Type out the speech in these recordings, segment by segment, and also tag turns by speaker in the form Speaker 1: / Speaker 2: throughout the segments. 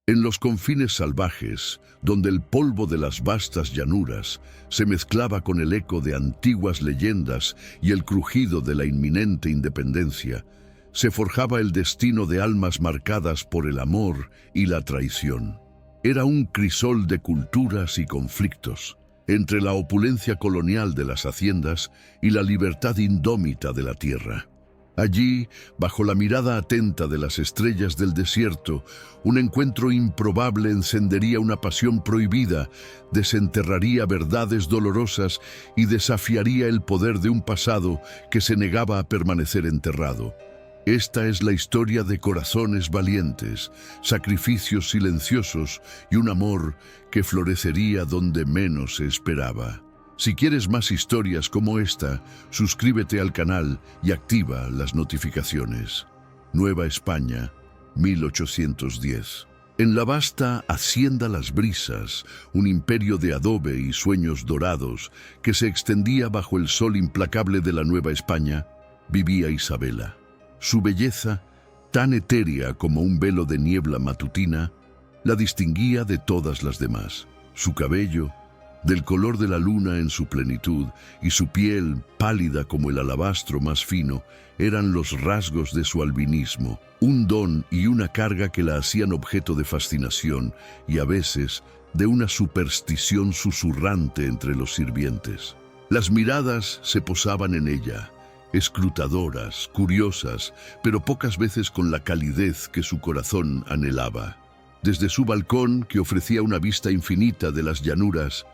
Speaker 1: En los confines salvajes, donde el polvo de las vastas llanuras se mezclaba con el eco de antiguas leyendas y el crujido de la inminente independencia, se forjaba el destino de almas marcadas por el amor y la traición. Era un crisol de culturas y conflictos, entre la opulencia colonial de las haciendas y la libertad indómita de la tierra. Allí, bajo la mirada atenta de las estrellas del desierto, un encuentro improbable encendería una pasión prohibida, desenterraría verdades dolorosas y desafiaría el poder de un pasado que se negaba a permanecer enterrado. Esta es la historia de corazones valientes, sacrificios silenciosos y un amor que florecería donde menos se esperaba. Si quieres más historias como esta, suscríbete al canal y activa las notificaciones. Nueva España, 1810. En la vasta Hacienda Las Brisas, un imperio de adobe y sueños dorados que se extendía bajo el sol implacable de la Nueva España, vivía Isabela. Su belleza, tan etérea como un velo de niebla matutina, la distinguía de todas las demás. Su cabello, del color de la luna en su plenitud, y su piel, pálida como el alabastro más fino, eran los rasgos de su albinismo, un don y una carga que la hacían objeto de fascinación y a veces de una superstición susurrante entre los sirvientes. Las miradas se posaban en ella, escrutadoras, curiosas, pero pocas veces con la calidez que su corazón anhelaba. Desde su balcón, que ofrecía una vista infinita de las llanuras,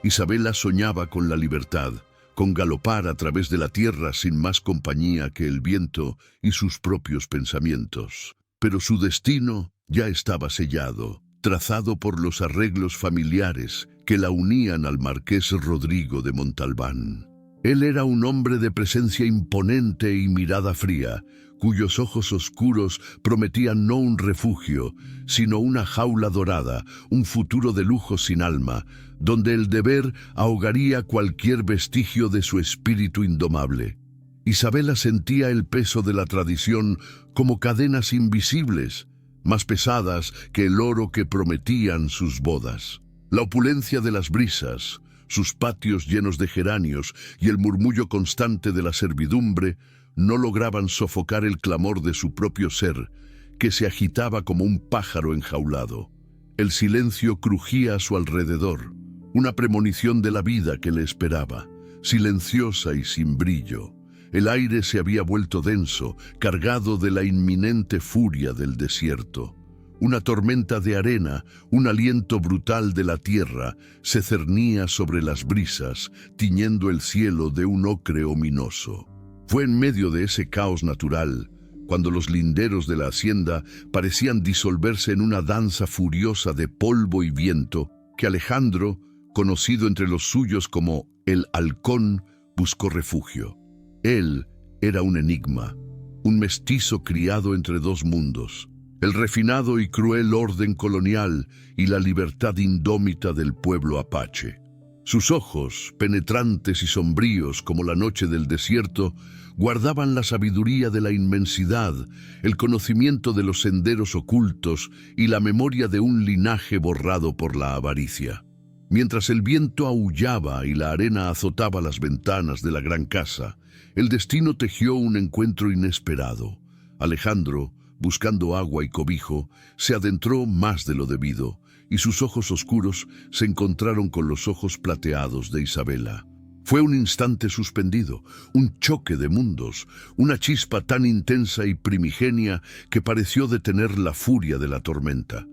Speaker 1: Isabela soñaba con la libertad, con galopar a través de la tierra sin más compañía que el viento y sus propios pensamientos. Pero su destino ya estaba sellado, trazado por los arreglos familiares que la unían al marqués Rodrigo de Montalbán. Él era un hombre de presencia imponente y mirada fría, cuyos ojos oscuros prometían no un refugio, sino una jaula dorada, un futuro de lujo sin alma, donde el deber ahogaría cualquier vestigio de su espíritu indomable. Isabela sentía el peso de la tradición como cadenas invisibles, más pesadas que el oro que prometían sus bodas. La opulencia de Las Brisas, sus patios llenos de geranios y el murmullo constante de la servidumbre no lograban sofocar el clamor de su propio ser, que se agitaba como un pájaro enjaulado. El silencio crujía a su alrededor, una premonición de la vida que le esperaba, silenciosa y sin brillo. El aire se había vuelto denso, cargado de la inminente furia del desierto. Una tormenta de arena, un aliento brutal de la tierra, se cernía sobre Las Brisas, tiñendo el cielo de un ocre ominoso. Fue en medio de ese caos natural, cuando los linderos de la hacienda parecían disolverse en una danza furiosa de polvo y viento, que Alejandro, conocido entre los suyos como el Halcón, buscó refugio. Él era un enigma, un mestizo criado entre dos mundos, el refinado y cruel orden colonial y la libertad indómita del pueblo apache. Sus ojos, penetrantes y sombríos como la noche del desierto, guardaban la sabiduría de la inmensidad, el conocimiento de los senderos ocultos y la memoria de un linaje borrado por la avaricia. Mientras el viento aullaba y la arena azotaba las ventanas de la gran casa, el destino tejió un encuentro inesperado. Alejandro, buscando agua y cobijo, se adentró más de lo debido, y sus ojos oscuros se encontraron con los ojos plateados de Isabela. Fue un instante suspendido, un choque de mundos, una chispa tan intensa y primigenia que pareció detener la furia de la tormenta.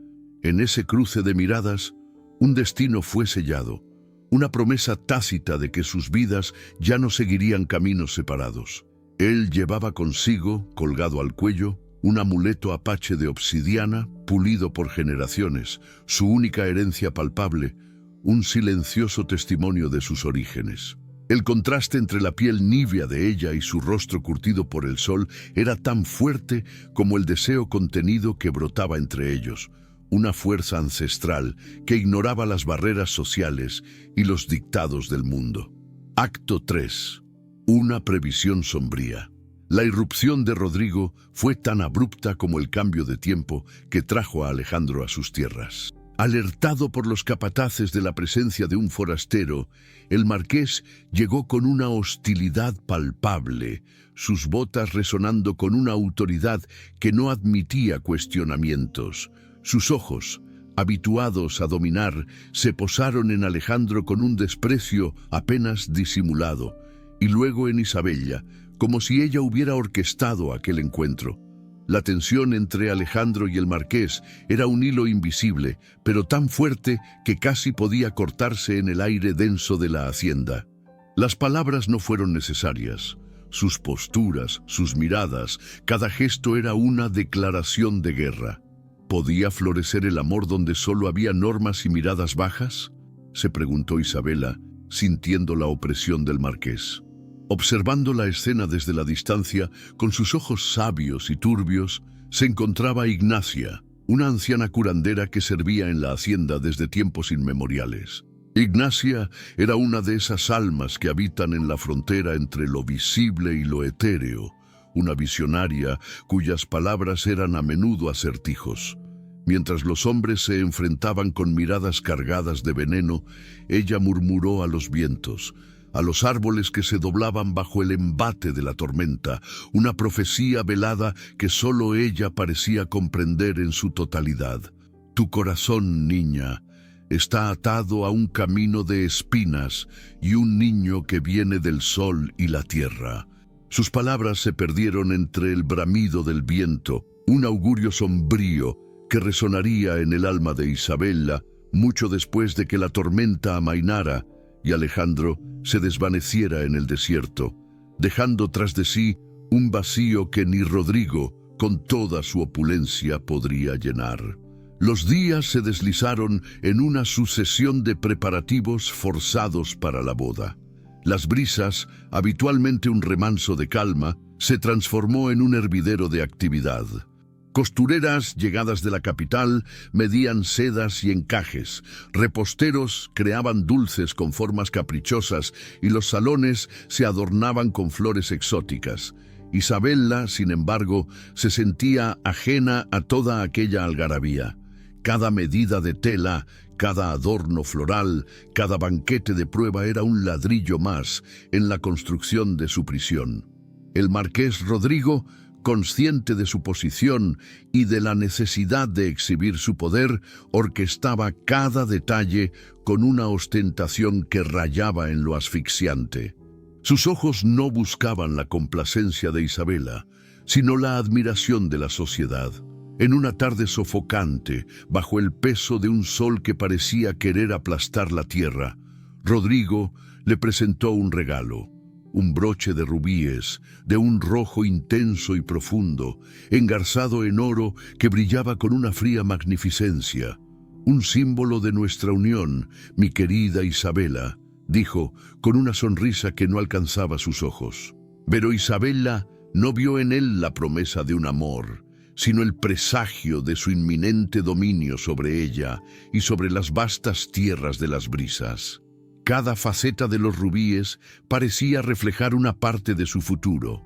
Speaker 1: En ese cruce de miradas, un destino fue sellado, una promesa tácita de que sus vidas ya no seguirían caminos separados. Él llevaba consigo, colgado al cuello, un amuleto apache de obsidiana, pulido por generaciones, su única herencia palpable, un silencioso testimonio de sus orígenes. El contraste entre la piel nívea de ella y su rostro curtido por el sol era tan fuerte como el deseo contenido que brotaba entre ellos, una fuerza ancestral que ignoraba las barreras sociales y los dictados del mundo. Acto 3. Una previsión sombría. La irrupción de Rodrigo fue tan abrupta como el cambio de tiempo que trajo a Alejandro a sus tierras. Alertado por los capataces de la presencia de un forastero, el marqués llegó con una hostilidad palpable, sus botas resonando con una autoridad que no admitía cuestionamientos. Sus ojos, habituados a dominar, se posaron en Alejandro con un desprecio apenas disimulado, y luego en Isabella, como si ella hubiera orquestado aquel encuentro. La tensión entre Alejandro y el marqués era un hilo invisible, pero tan fuerte que casi podía cortarse en el aire denso de la hacienda. Las palabras no fueron necesarias. Sus posturas, sus miradas, cada gesto era una declaración de guerra. ¿Podía florecer el amor donde solo había normas y miradas bajas?, se preguntó Isabela, sintiendo la opresión del marqués. Observando la escena desde la distancia, con sus ojos sabios y turbios, se encontraba Ignacia, una anciana curandera que servía en la hacienda desde tiempos inmemoriales. Ignacia era una de esas almas que habitan en la frontera entre lo visible y lo etéreo, una visionaria cuyas palabras eran a menudo acertijos. Mientras los hombres se enfrentaban con miradas cargadas de veneno, ella murmuró a los vientos, a los árboles que se doblaban bajo el embate de la tormenta, una profecía velada que solo ella parecía comprender en su totalidad. Tu corazón, niña, está atado a un camino de espinas y un niño que viene del sol y la tierra. Sus palabras se perdieron entre el bramido del viento, un augurio sombrío que resonaría en el alma de Isabella mucho después de que la tormenta amainara y Alejandro se desvaneciera en el desierto, dejando tras de sí un vacío que ni Rodrigo, con toda su opulencia, podría llenar. Los días se deslizaron en una sucesión de preparativos forzados para la boda. Las brisas, habitualmente un remanso de calma, se transformó en un hervidero de actividad. Costureras llegadas de la capital medían sedas y encajes, reposteros creaban dulces con formas caprichosas y los salones se adornaban con flores exóticas. Isabella, sin embargo, se sentía ajena a toda aquella algarabía. Cada medida de tela, cada adorno floral, cada banquete de prueba era un ladrillo más en la construcción de su prisión. El marqués Rodrigo, consciente de su posición y de la necesidad de exhibir su poder, orquestaba cada detalle con una ostentación que rayaba en lo asfixiante. Sus ojos no buscaban la complacencia de Isabella, sino la admiración de la sociedad. En una tarde sofocante, bajo el peso de un sol que parecía querer aplastar la tierra, Rodrigo le presentó un regalo. Un broche de rubíes, de un rojo intenso y profundo, engarzado en oro que brillaba con una fría magnificencia. Un símbolo de nuestra unión, mi querida Isabella, dijo, con una sonrisa que no alcanzaba sus ojos. Pero Isabella no vio en él la promesa de un amor, sino el presagio de su inminente dominio sobre ella y sobre las vastas tierras de las brisas. Cada faceta de los rubíes parecía reflejar una parte de su futuro,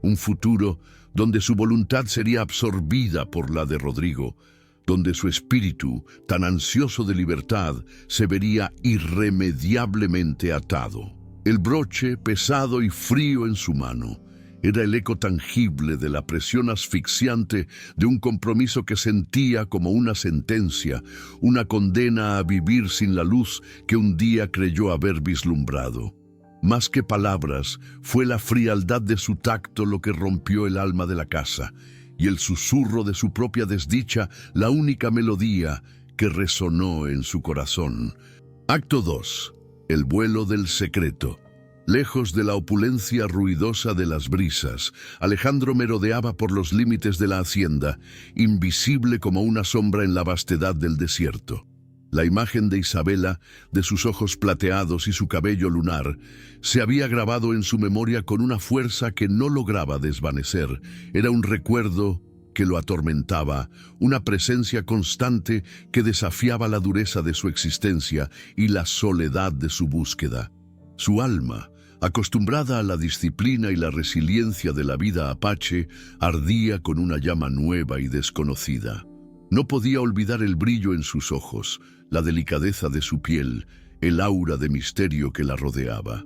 Speaker 1: un futuro donde su voluntad sería absorbida por la de Rodrigo, donde su espíritu, tan ansioso de libertad, se vería irremediablemente atado. El broche, pesado y frío en su mano, era el eco tangible de la presión asfixiante de un compromiso que sentía como una sentencia, una condena a vivir sin la luz que un día creyó haber vislumbrado. Más que palabras, fue la frialdad de su tacto lo que rompió el alma de la casa, y el susurro de su propia desdicha la única melodía que resonó en su corazón. Acto 2. El vuelo del secreto. Lejos de la opulencia ruidosa de las brisas, Alejandro merodeaba por los límites de la hacienda, invisible como una sombra en la vastedad del desierto. La imagen de Isabella, de sus ojos plateados y su cabello lunar, se había grabado en su memoria con una fuerza que no lograba desvanecer. Era un recuerdo que lo atormentaba, una presencia constante que desafiaba la dureza de su existencia y la soledad de su búsqueda. Su alma, acostumbrada a la disciplina y la resiliencia de la vida apache, ardía con una llama nueva y desconocida. No podía olvidar el brillo en sus ojos, la delicadeza de su piel, el aura de misterio que la rodeaba.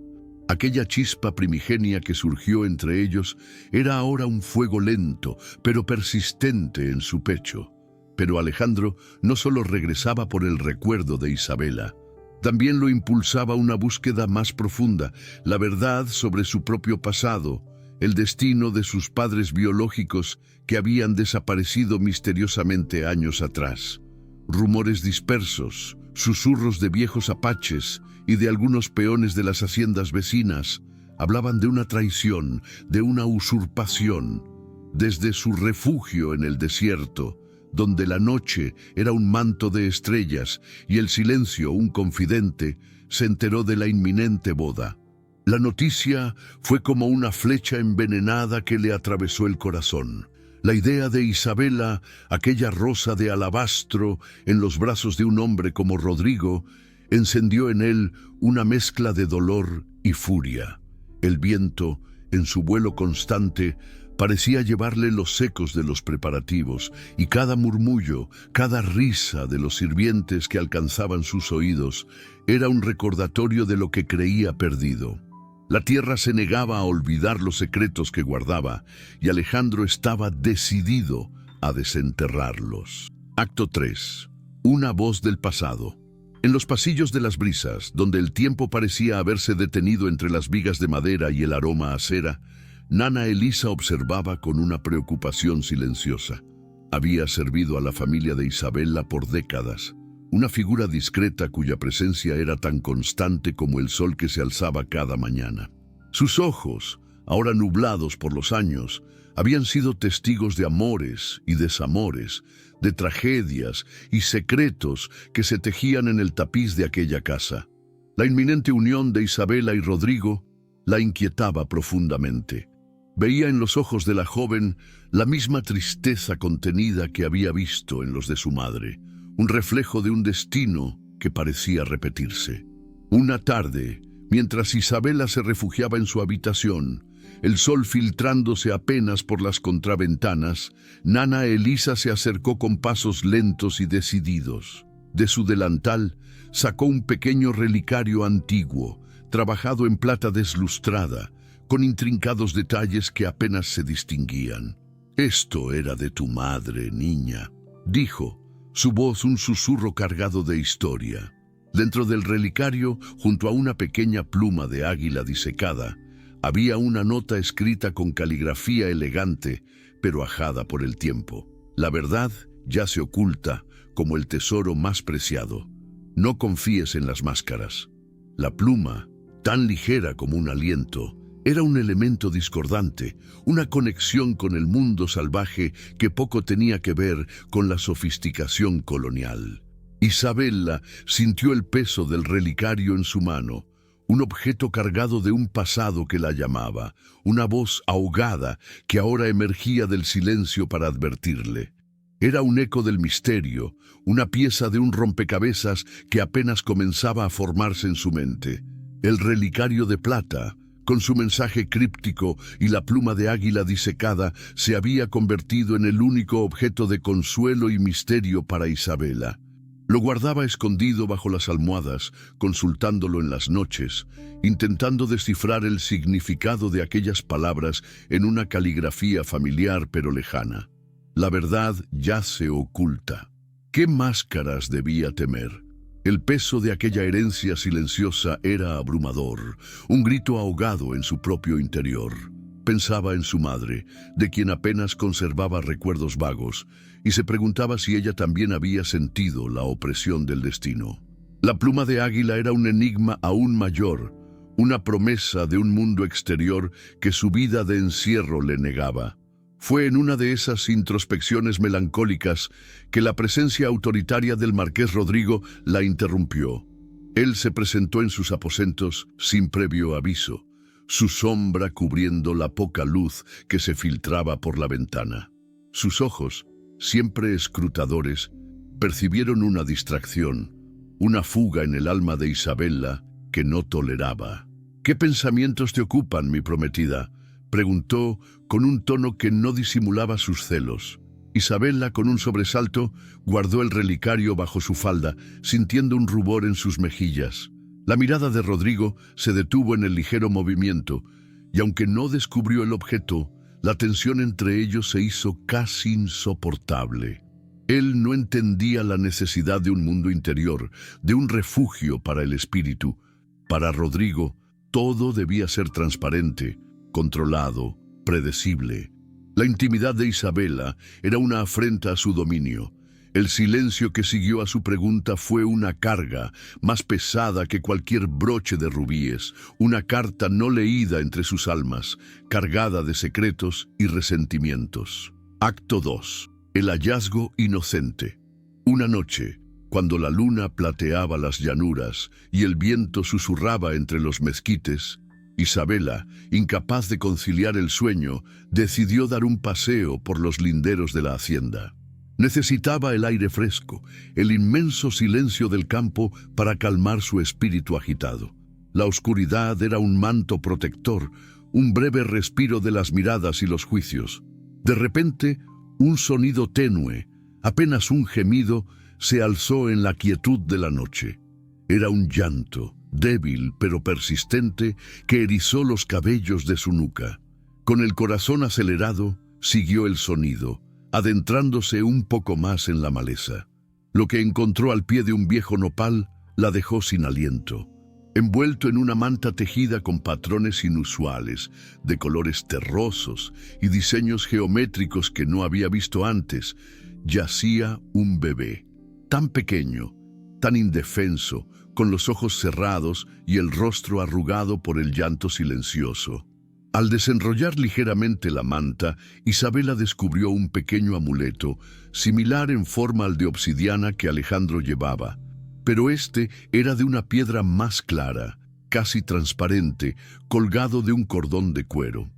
Speaker 1: Aquella chispa primigenia que surgió entre ellos era ahora un fuego lento, pero persistente en su pecho. Pero Alejandro no solo regresaba por el recuerdo de Isabela, también lo impulsaba una búsqueda más profunda, la verdad sobre su propio pasado, el destino de sus padres biológicos que habían desaparecido misteriosamente años atrás. Rumores dispersos, susurros de viejos apaches y de algunos peones de las haciendas vecinas hablaban de una traición, de una usurpación. Desde su refugio en el desierto, donde la noche era un manto de estrellas y el silencio un confidente, se enteró de la inminente boda. La noticia fue como una flecha envenenada que le atravesó el corazón. La idea de Isabela, aquella rosa de alabastro en los brazos de un hombre como Rodrigo, encendió en él una mezcla de dolor y furia. El viento, en su vuelo constante, parecía llevarle los ecos de los preparativos, y cada murmullo, cada risa de los sirvientes que alcanzaban sus oídos, era un recordatorio de lo que creía perdido. La tierra se negaba a olvidar los secretos que guardaba, y Alejandro estaba decidido a desenterrarlos. Acto 3. Una voz del pasado. En los pasillos de las brisas, donde el tiempo parecía haberse detenido entre las vigas de madera y el aroma a cera, Nana Elisa observaba con una preocupación silenciosa. Había servido a la familia de Isabela por décadas, una figura discreta cuya presencia era tan constante como el sol que se alzaba cada mañana. Sus ojos, ahora nublados por los años, habían sido testigos de amores y desamores, de tragedias y secretos que se tejían en el tapiz de aquella casa. La inminente unión de Isabela y Rodrigo la inquietaba profundamente. Veía en los ojos de la joven la misma tristeza contenida que había visto en los de su madre, un reflejo de un destino que parecía repetirse. Una tarde, mientras Isabela se refugiaba en su habitación, el sol filtrándose apenas por las contraventanas, Nana Elisa se acercó con pasos lentos y decididos. De su delantal sacó un pequeño relicario antiguo, trabajado en plata deslustrada, con intrincados detalles que apenas se distinguían. «Esto era de tu madre, niña», dijo, su voz un susurro cargado de historia. Dentro del relicario, junto a una pequeña pluma de águila disecada, había una nota escrita con caligrafía elegante, pero ajada por el tiempo. La verdad yace oculta como el tesoro más preciado. No confíes en las máscaras. La pluma, tan ligera como un aliento, era un elemento discordante, una conexión con el mundo salvaje que poco tenía que ver con la sofisticación colonial. Isabela sintió el peso del relicario en su mano, un objeto cargado de un pasado que la llamaba, una voz ahogada que ahora emergía del silencio para advertirle. Era un eco del misterio, una pieza de un rompecabezas que apenas comenzaba a formarse en su mente. El relicario de plata, con su mensaje críptico y la pluma de águila disecada, se había convertido en el único objeto de consuelo y misterio para Isabela. Lo guardaba escondido bajo las almohadas, consultándolo en las noches, intentando descifrar el significado de aquellas palabras en una caligrafía familiar pero lejana. La verdad yace oculta. ¿Qué máscaras debía temer? El peso de aquella herencia silenciosa era abrumador, un grito ahogado en su propio interior. Pensaba en su madre, de quien apenas conservaba recuerdos vagos, y se preguntaba si ella también había sentido la opresión del destino. La pluma de águila era un enigma aún mayor, una promesa de un mundo exterior que su vida de encierro le negaba. Fue en una de esas introspecciones melancólicas que la presencia autoritaria del marqués Rodrigo la interrumpió. Él se presentó en sus aposentos sin previo aviso, su sombra cubriendo la poca luz que se filtraba por la ventana. Sus ojos, siempre escrutadores, percibieron una distracción, una fuga en el alma de Isabela que no toleraba. ¿Qué pensamientos te ocupan, mi prometida?, preguntó con un tono que no disimulaba sus celos. Isabela, con un sobresalto, guardó el relicario bajo su falda, sintiendo un rubor en sus mejillas. La mirada de Rodrigo se detuvo en el ligero movimiento, y aunque no descubrió el objeto, la tensión entre ellos se hizo casi insoportable. Él no entendía la necesidad de un mundo interior, de un refugio para el espíritu. Para Rodrigo, todo debía ser transparente, controlado, predecible. La intimidad de Isabela era una afrenta a su dominio. El silencio que siguió a su pregunta fue una carga, más pesada que cualquier broche de rubíes, una carta no leída entre sus almas, cargada de secretos y resentimientos. Acto 2. El hallazgo inocente. Una noche, cuando la luna plateaba las llanuras y el viento susurraba entre los mezquites, Isabela, incapaz de conciliar el sueño, decidió dar un paseo por los linderos de la hacienda. Necesitaba el aire fresco, el inmenso silencio del campo para calmar su espíritu agitado. La oscuridad era un manto protector, un breve respiro de las miradas y los juicios. De repente, un sonido tenue, apenas un gemido, se alzó en la quietud de la noche. Era un llanto, débil pero persistente, que erizó los cabellos de su nuca. Con el corazón acelerado, siguió el sonido, adentrándose un poco más en la maleza. Lo que encontró al pie de un viejo nopal la dejó sin aliento. Envuelto en una manta tejida con patrones inusuales, de colores terrosos y diseños geométricos que no había visto antes, yacía un bebé, tan pequeño, tan indefenso, con los ojos cerrados y el rostro arrugado por el llanto silencioso. Al desenrollar ligeramente la manta, Isabela descubrió un pequeño amuleto, similar en forma al de obsidiana que Alejandro llevaba, pero este era de una piedra más clara, casi transparente, colgado de un cordón de cuero.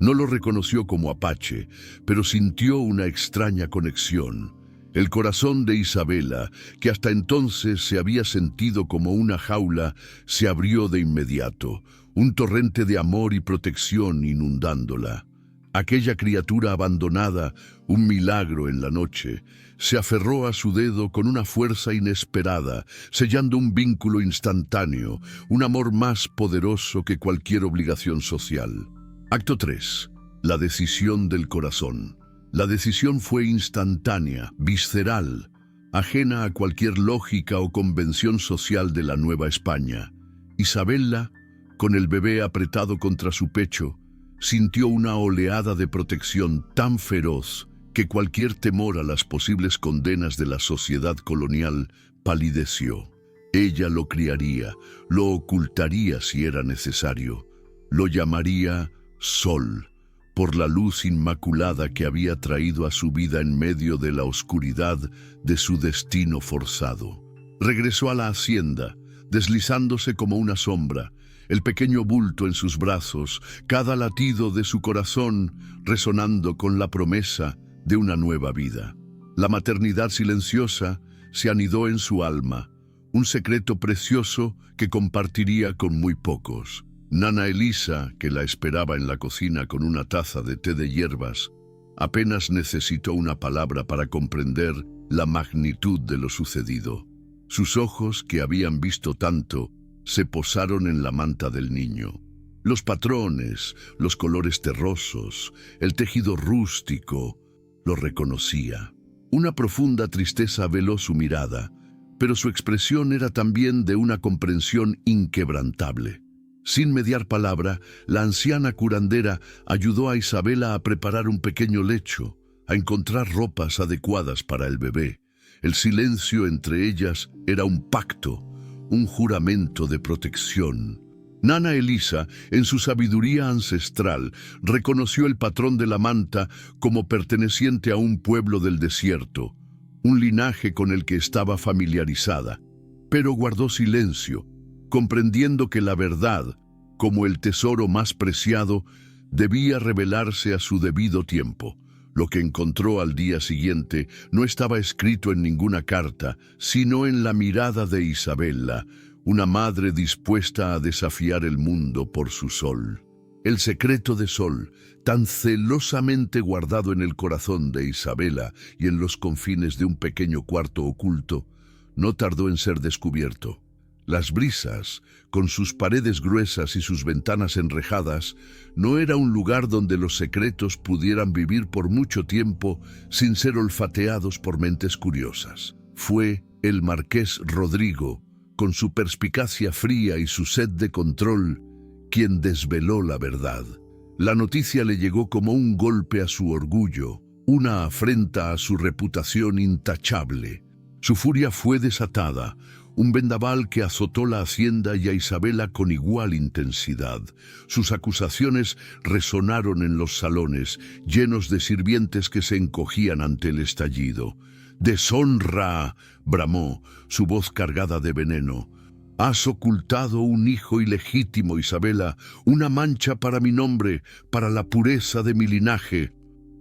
Speaker 1: No lo reconoció como apache, pero sintió una extraña conexión. El corazón de Isabela, que hasta entonces se había sentido como una jaula, se abrió de inmediato, un torrente de amor y protección inundándola. Aquella criatura abandonada, un milagro en la noche, se aferró a su dedo con una fuerza inesperada, sellando un vínculo instantáneo, un amor más poderoso que cualquier obligación social. Acto 3. La decisión del corazón. La decisión fue instantánea, visceral, ajena a cualquier lógica o convención social de la Nueva España. Isabela, con el bebé apretado contra su pecho, sintió una oleada de protección tan feroz que cualquier temor a las posibles condenas de la sociedad colonial palideció. Ella lo criaría, lo ocultaría si era necesario, lo llamaría Sol, por la luz inmaculada que había traído a su vida en medio de la oscuridad de su destino forzado. Regresó a la hacienda, deslizándose como una sombra, el pequeño bulto en sus brazos, cada latido de su corazón resonando con la promesa de una nueva vida. La maternidad silenciosa se anidó en su alma, un secreto precioso que compartiría con muy pocos. Nana Elisa, que la esperaba en la cocina con una taza de té de hierbas, apenas necesitó una palabra para comprender la magnitud de lo sucedido. Sus ojos, que habían visto tanto, se posaron en la manta del niño. Los patrones, los colores terrosos, el tejido rústico, lo reconocía. Una profunda tristeza veló su mirada, pero su expresión era también de una comprensión inquebrantable. Sin mediar palabra, la anciana curandera ayudó a Isabela a preparar un pequeño lecho, a encontrar ropas adecuadas para el bebé. El silencio entre ellas era un pacto, un juramento de protección. Nana Elisa, en su sabiduría ancestral, reconoció el patrón de la manta como perteneciente a un pueblo del desierto, un linaje con el que estaba familiarizada, pero guardó silencio, comprendiendo que la verdad, como el tesoro más preciado, debía revelarse a su debido tiempo. Lo que encontró al día siguiente no estaba escrito en ninguna carta, sino en la mirada de Isabela, una madre dispuesta a desafiar el mundo por su Sol. El secreto de Sol, tan celosamente guardado en el corazón de Isabela y en los confines de un pequeño cuarto oculto, no tardó en ser descubierto. Las Brisas, con sus paredes gruesas y sus ventanas enrejadas, no era un lugar donde los secretos pudieran vivir por mucho tiempo sin ser olfateados por mentes curiosas. Fue el marqués Rodrigo, con su perspicacia fría y su sed de control, quien desveló la verdad. La noticia le llegó como un golpe a su orgullo, una afrenta a su reputación intachable. Su furia fue desatada, un vendaval que azotó la hacienda y a Isabela con igual intensidad. Sus acusaciones resonaron en los salones, llenos de sirvientes que se encogían ante el estallido. «¡Deshonra!», bramó, su voz cargada de veneno. «Has ocultado un hijo ilegítimo, Isabela, una mancha para mi nombre, para la pureza de mi linaje».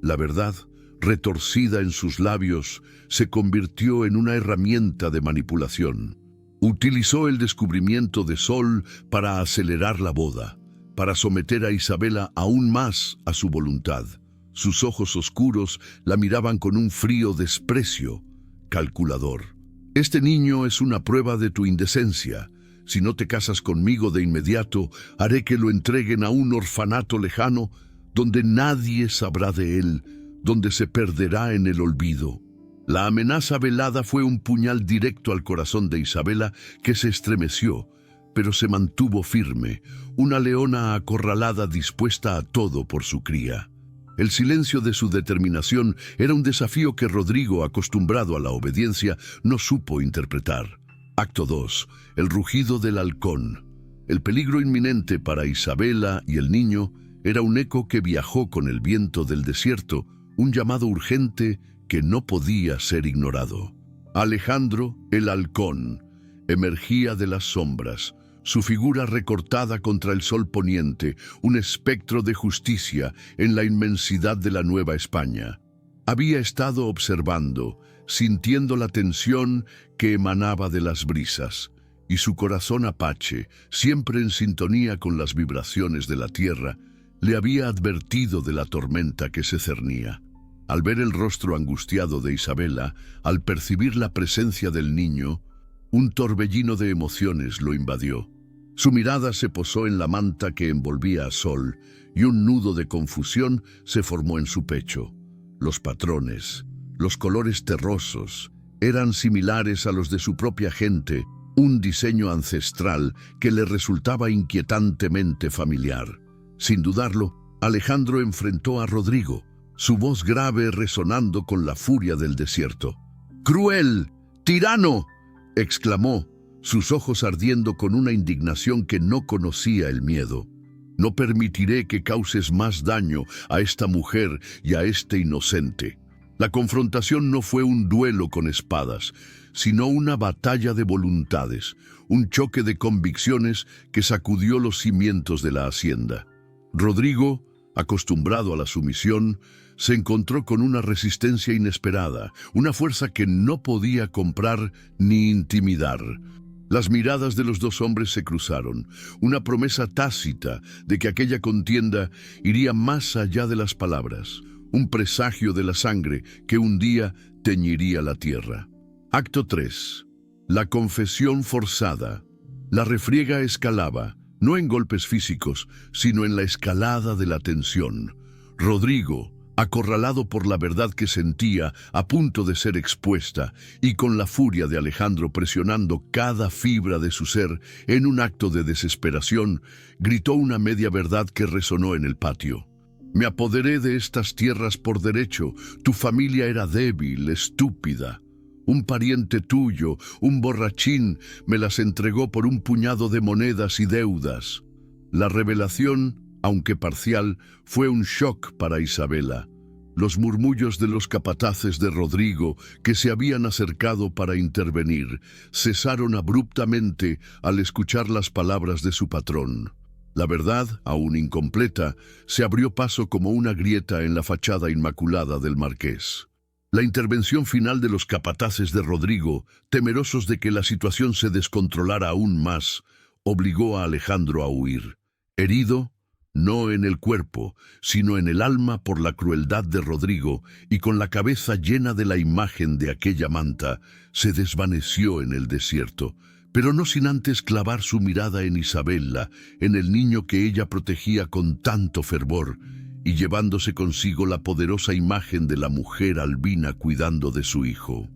Speaker 1: La verdad, retorcida en sus labios, se convirtió en una herramienta de manipulación. Utilizó el descubrimiento de Sol para acelerar la boda, para someter a Isabela aún más a su voluntad. Sus ojos oscuros la miraban con un frío desprecio, calculador. «Este niño es una prueba de tu indecencia. Si no te casas conmigo de inmediato, haré que lo entreguen a un orfanato lejano, donde nadie sabrá de él, donde se perderá en el olvido». La amenaza velada fue un puñal directo al corazón de Isabela, que se estremeció, pero se mantuvo firme, una leona acorralada dispuesta a todo por su cría. El silencio de su determinación era un desafío que Rodrigo, acostumbrado a la obediencia, no supo interpretar. Acto 2. El rugido del halcón. El peligro inminente para Isabela y el niño era un eco que viajó con el viento del desierto, un llamado urgente que no podía ser ignorado. Alejandro, el halcón, emergía de las sombras, su figura recortada contra el sol poniente, un espectro de justicia en la inmensidad de la Nueva España. Había estado observando, sintiendo la tensión que emanaba de las brisas, y su corazón apache, siempre en sintonía con las vibraciones de la tierra, le había advertido de la tormenta que se cernía. Al ver el rostro angustiado de Isabela, al percibir la presencia del niño, un torbellino de emociones lo invadió. Su mirada se posó en la manta que envolvía a Sol, y un nudo de confusión se formó en su pecho. Los patrones, los colores terrosos, eran similares a los de su propia gente, un diseño ancestral que le resultaba inquietantemente familiar. Sin dudarlo, Alejandro enfrentó a Rodrigo, su voz grave resonando con la furia del desierto. «¡Cruel! ¡Tirano!», exclamó, sus ojos ardiendo con una indignación que no conocía el miedo. «No permitiré que causes más daño a esta mujer y a este inocente». La confrontación no fue un duelo con espadas, sino una batalla de voluntades, un choque de convicciones que sacudió los cimientos de la hacienda. Rodrigo, acostumbrado a la sumisión, se encontró con una resistencia inesperada, una fuerza que no podía comprar ni intimidar. Las miradas de los dos hombres se cruzaron, una promesa tácita de que aquella contienda iría más allá de las palabras, un presagio de la sangre que un día teñiría la tierra. Acto 3. La confesión forzada. La refriega escalaba, no en golpes físicos, sino en la escalada de la tensión. Rodrigo, acorralado por la verdad que sentía, a punto de ser expuesta, y con la furia de Alejandro presionando cada fibra de su ser en un acto de desesperación, gritó una media verdad que resonó en el patio. «Me apoderé de estas tierras por derecho. Tu familia era débil, estúpida. Un pariente tuyo, un borrachín, me las entregó por un puñado de monedas y deudas». La revelación, aunque parcial, fue un shock para Isabela. Los murmullos de los capataces de Rodrigo, que se habían acercado para intervenir, cesaron abruptamente al escuchar las palabras de su patrón. La verdad, aún incompleta, se abrió paso como una grieta en la fachada inmaculada del marqués. La intervención final de los capataces de Rodrigo, temerosos de que la situación se descontrolara aún más, obligó a Alejandro a huir. Herido, no en el cuerpo, sino en el alma por la crueldad de Rodrigo, y con la cabeza llena de la imagen de aquella manta, se desvaneció en el desierto, pero no sin antes clavar su mirada en Isabella, en el niño que ella protegía con tanto fervor, y llevándose consigo la poderosa imagen de la mujer albina cuidando de su hijo.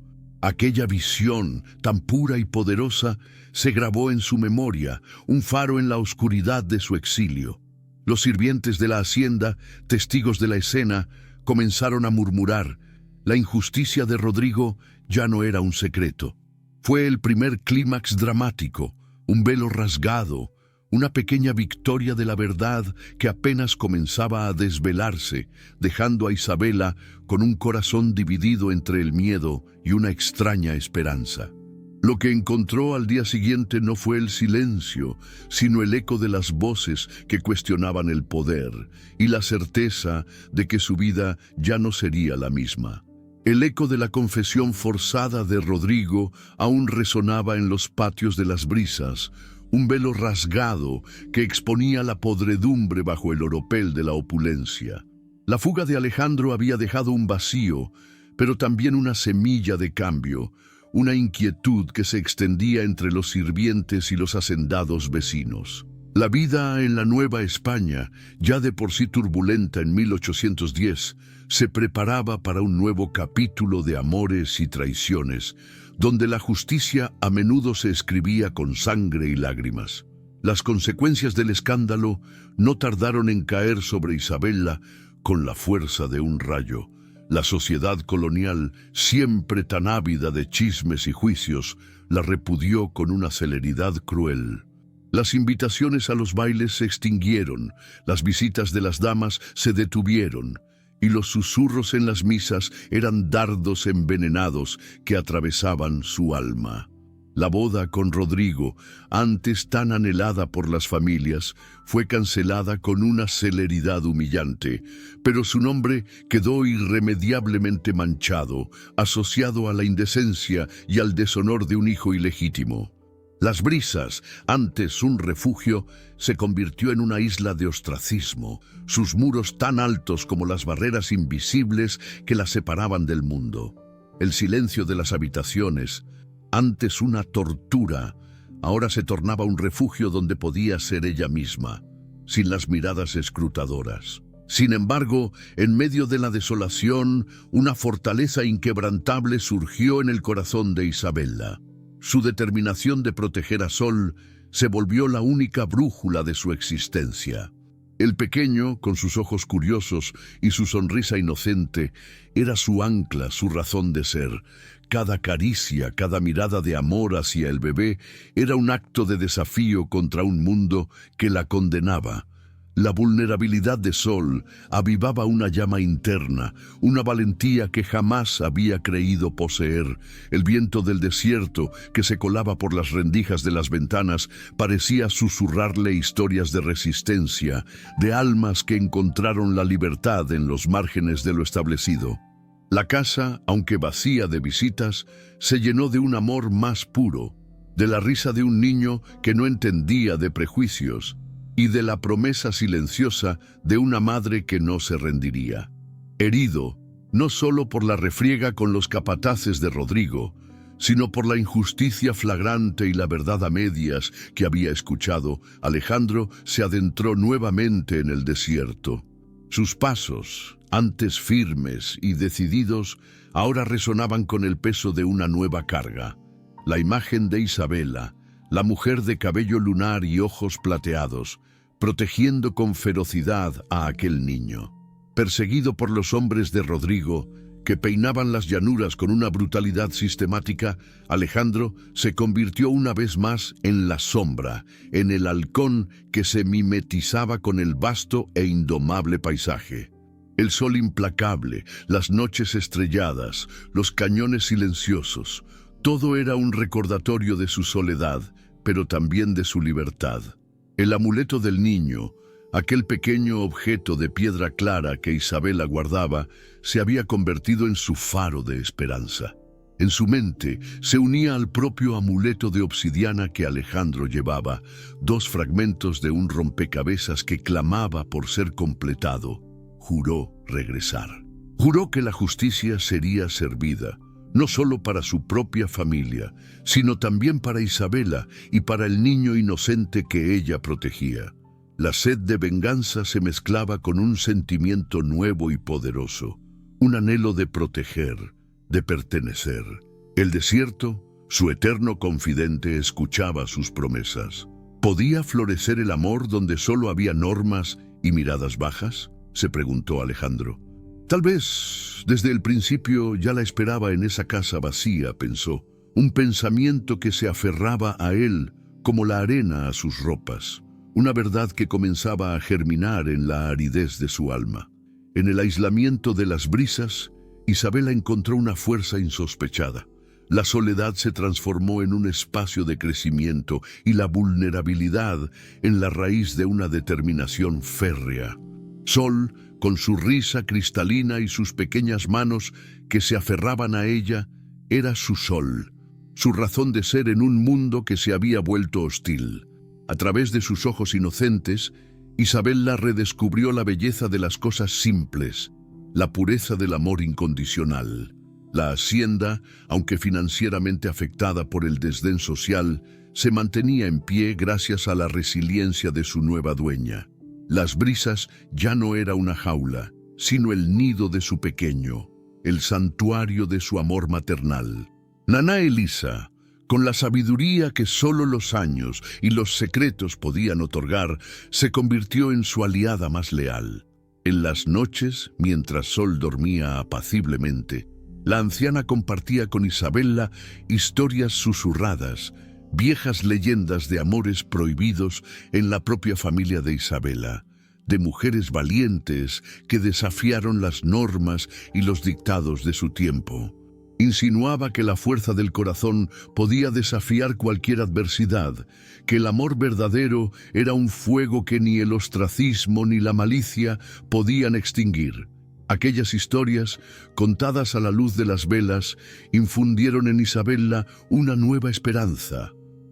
Speaker 1: Aquella visión, tan pura y poderosa, se grabó en su memoria, un faro en la oscuridad de su exilio. Los sirvientes de la hacienda, testigos de la escena, comenzaron a murmurar. La injusticia de Rodrigo ya no era un secreto. Fue el primer clímax dramático, un velo rasgado, una pequeña victoria de la verdad que apenas comenzaba a desvelarse, dejando a Isabella con un corazón dividido entre el miedo y una extraña esperanza. Lo que encontró al día siguiente no fue el silencio, sino el eco de las voces que cuestionaban el poder y la certeza de que su vida ya no sería la misma. El eco de la confesión forzada de Rodrigo aún resonaba en los patios de las brisas, un velo rasgado que exponía la podredumbre bajo el oropel de la opulencia. La fuga de Alejandro había dejado un vacío, pero también una semilla de cambio, una inquietud que se extendía entre los sirvientes y los hacendados vecinos. La vida en la Nueva España, ya de por sí turbulenta en 1810, se preparaba para un nuevo capítulo de amores y traiciones, donde la justicia a menudo se escribía con sangre y lágrimas. Las consecuencias del escándalo no tardaron en caer sobre Isabella con la fuerza de un rayo. La sociedad colonial, siempre tan ávida de chismes y juicios, la repudió con una celeridad cruel. Las invitaciones a los bailes se extinguieron, las visitas de las damas se detuvieron, y los susurros en las misas eran dardos envenenados que atravesaban su alma. La boda con Rodrigo, antes tan anhelada por las familias, fue cancelada con una celeridad humillante, pero su nombre quedó irremediablemente manchado, asociado a la indecencia y al deshonor de un hijo ilegítimo. Las Brisas, antes un refugio, se convirtió en una isla de ostracismo, sus muros tan altos como las barreras invisibles que la separaban del mundo. El silencio de las habitaciones, antes una tortura, ahora se tornaba un refugio donde podía ser ella misma, sin las miradas escrutadoras. Sin embargo, en medio de la desolación, una fortaleza inquebrantable surgió en el corazón de Isabella. Su determinación de proteger a Sol se volvió la única brújula de su existencia. El pequeño, con sus ojos curiosos y su sonrisa inocente, era su ancla, su razón de ser. Cada caricia, cada mirada de amor hacia el bebé era un acto de desafío contra un mundo que la condenaba. La vulnerabilidad de Sol avivaba una llama interna, una valentía que jamás había creído poseer. El viento del desierto, que se colaba por las rendijas de las ventanas, parecía susurrarle historias de resistencia, de almas que encontraron la libertad en los márgenes de lo establecido. La casa, aunque vacía de visitas, se llenó de un amor más puro, de la risa de un niño que no entendía de prejuicios, y de la promesa silenciosa de una madre que no se rendiría. Herido, no solo por la refriega con los capataces de Rodrigo, sino por la injusticia flagrante y la verdad a medias que había escuchado, Alejandro se adentró nuevamente en el desierto. Sus pasos, antes firmes y decididos, ahora resonaban con el peso de una nueva carga. La imagen de Isabella, la mujer de cabello lunar y ojos plateados, protegiendo con ferocidad a aquel niño. Perseguido por los hombres de Rodrigo, que peinaban las llanuras con una brutalidad sistemática, Alejandro se convirtió una vez más en la sombra, en el halcón que se mimetizaba con el vasto e indomable paisaje. El sol implacable, las noches estrelladas, los cañones silenciosos, todo era un recordatorio de su soledad, pero también de su libertad. El amuleto del niño, Aquel pequeño objeto de piedra clara que Isabela guardaba se había convertido en su faro de esperanza. En su mente se unía al propio amuleto de obsidiana que Alejandro llevaba, dos fragmentos de un rompecabezas que clamaba por ser completado. Juró regresar. Juró que la justicia sería servida, no solo para su propia familia, sino también para Isabela y para el niño inocente que ella protegía. La sed de venganza se mezclaba con un sentimiento nuevo y poderoso, un anhelo de proteger, de pertenecer. El desierto, su eterno confidente, escuchaba sus promesas. ¿Podía florecer el amor donde solo había normas y miradas bajas?, se preguntó Alejandro. Tal vez desde el principio ya la esperaba en esa casa vacía, pensó, un pensamiento que se aferraba a él como la arena a sus ropas, una verdad que comenzaba a germinar en la aridez de su alma. En el aislamiento de las brisas, Isabela encontró una fuerza insospechada. La soledad se transformó en un espacio de crecimiento y la vulnerabilidad en la raíz de una determinación férrea. Sol, con su risa cristalina y sus pequeñas manos que se aferraban a ella, era su sol, su razón de ser en un mundo que se había vuelto hostil. A través de sus ojos inocentes, Isabela redescubrió la belleza de las cosas simples, la pureza del amor incondicional. La hacienda, aunque financieramente afectada por el desdén social, se mantenía en pie gracias a la resiliencia de su nueva dueña. Las brisas ya no era una jaula, sino el nido de su pequeño, el santuario de su amor maternal. Naná Elisa, con la sabiduría que solo los años y los secretos podían otorgar, se convirtió en su aliada más leal. En las noches, mientras Sol dormía apaciblemente, la anciana compartía con Isabela historias susurradas, viejas leyendas de amores prohibidos en la propia familia de Isabela, de mujeres valientes que desafiaron las normas y los dictados de su tiempo. Insinuaba que la fuerza del corazón podía desafiar cualquier adversidad, que el amor verdadero era un fuego que ni el ostracismo ni la malicia podían extinguir. Aquellas historias, contadas a la luz de las velas, infundieron en Isabela una nueva esperanza,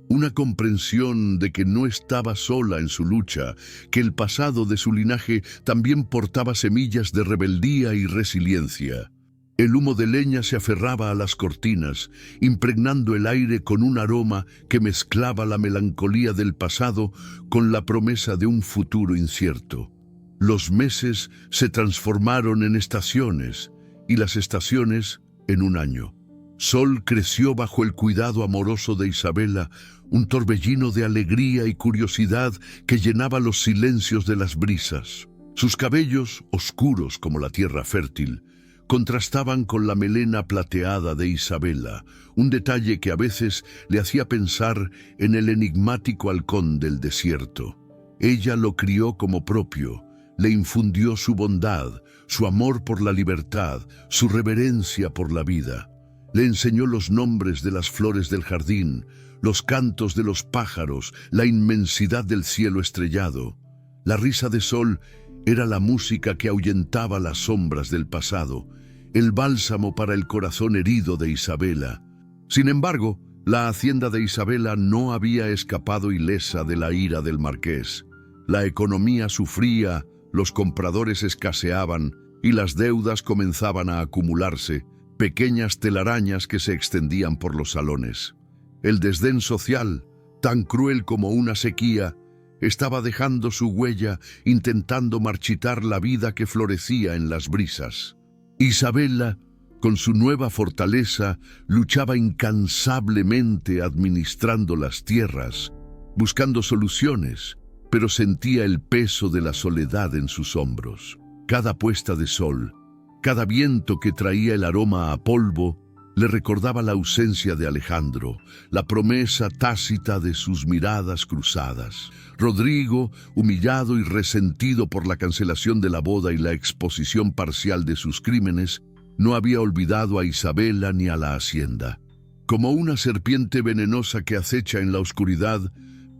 Speaker 1: una comprensión de que no estaba sola en su lucha, que el pasado de su linaje también portaba semillas de rebeldía y resiliencia. El humo de leña se aferraba a las cortinas, impregnando el aire con un aroma que mezclaba la melancolía del pasado con la promesa de un futuro incierto. Los meses se transformaron en estaciones y las estaciones en un año. Sol creció bajo el cuidado amoroso de Isabela, un torbellino de alegría y curiosidad que llenaba los silencios de las brisas. Sus cabellos, oscuros como la tierra fértil, contrastaban con la melena plateada de Isabela, un detalle que a veces le hacía pensar en el enigmático halcón del desierto. Ella lo crió como propio, le infundió su bondad, su amor por la libertad, su reverencia por la vida. Le enseñó los nombres de las flores del jardín, los cantos de los pájaros, la inmensidad del cielo estrellado. La risa de Sol era la música que ahuyentaba las sombras del pasado, el bálsamo para el corazón herido de Isabela. Sin embargo, la hacienda de Isabela no había escapado ilesa de la ira del marqués. La economía sufría, los compradores escaseaban y las deudas comenzaban a acumularse, pequeñas telarañas que se extendían por los salones. El desdén social, tan cruel como una sequía, estaba dejando su huella, intentando marchitar la vida que florecía en las brisas. Isabela, con su nueva fortaleza, luchaba incansablemente administrando las tierras, buscando soluciones, pero sentía el peso de la soledad en sus hombros. Cada puesta de sol, cada viento que traía el aroma a polvo, le recordaba la ausencia de Alejandro, la promesa tácita de sus miradas cruzadas. Rodrigo, humillado y resentido por la cancelación de la boda y la exposición parcial de sus crímenes, no había olvidado a Isabela ni a la hacienda. Como una serpiente venenosa que acecha en la oscuridad,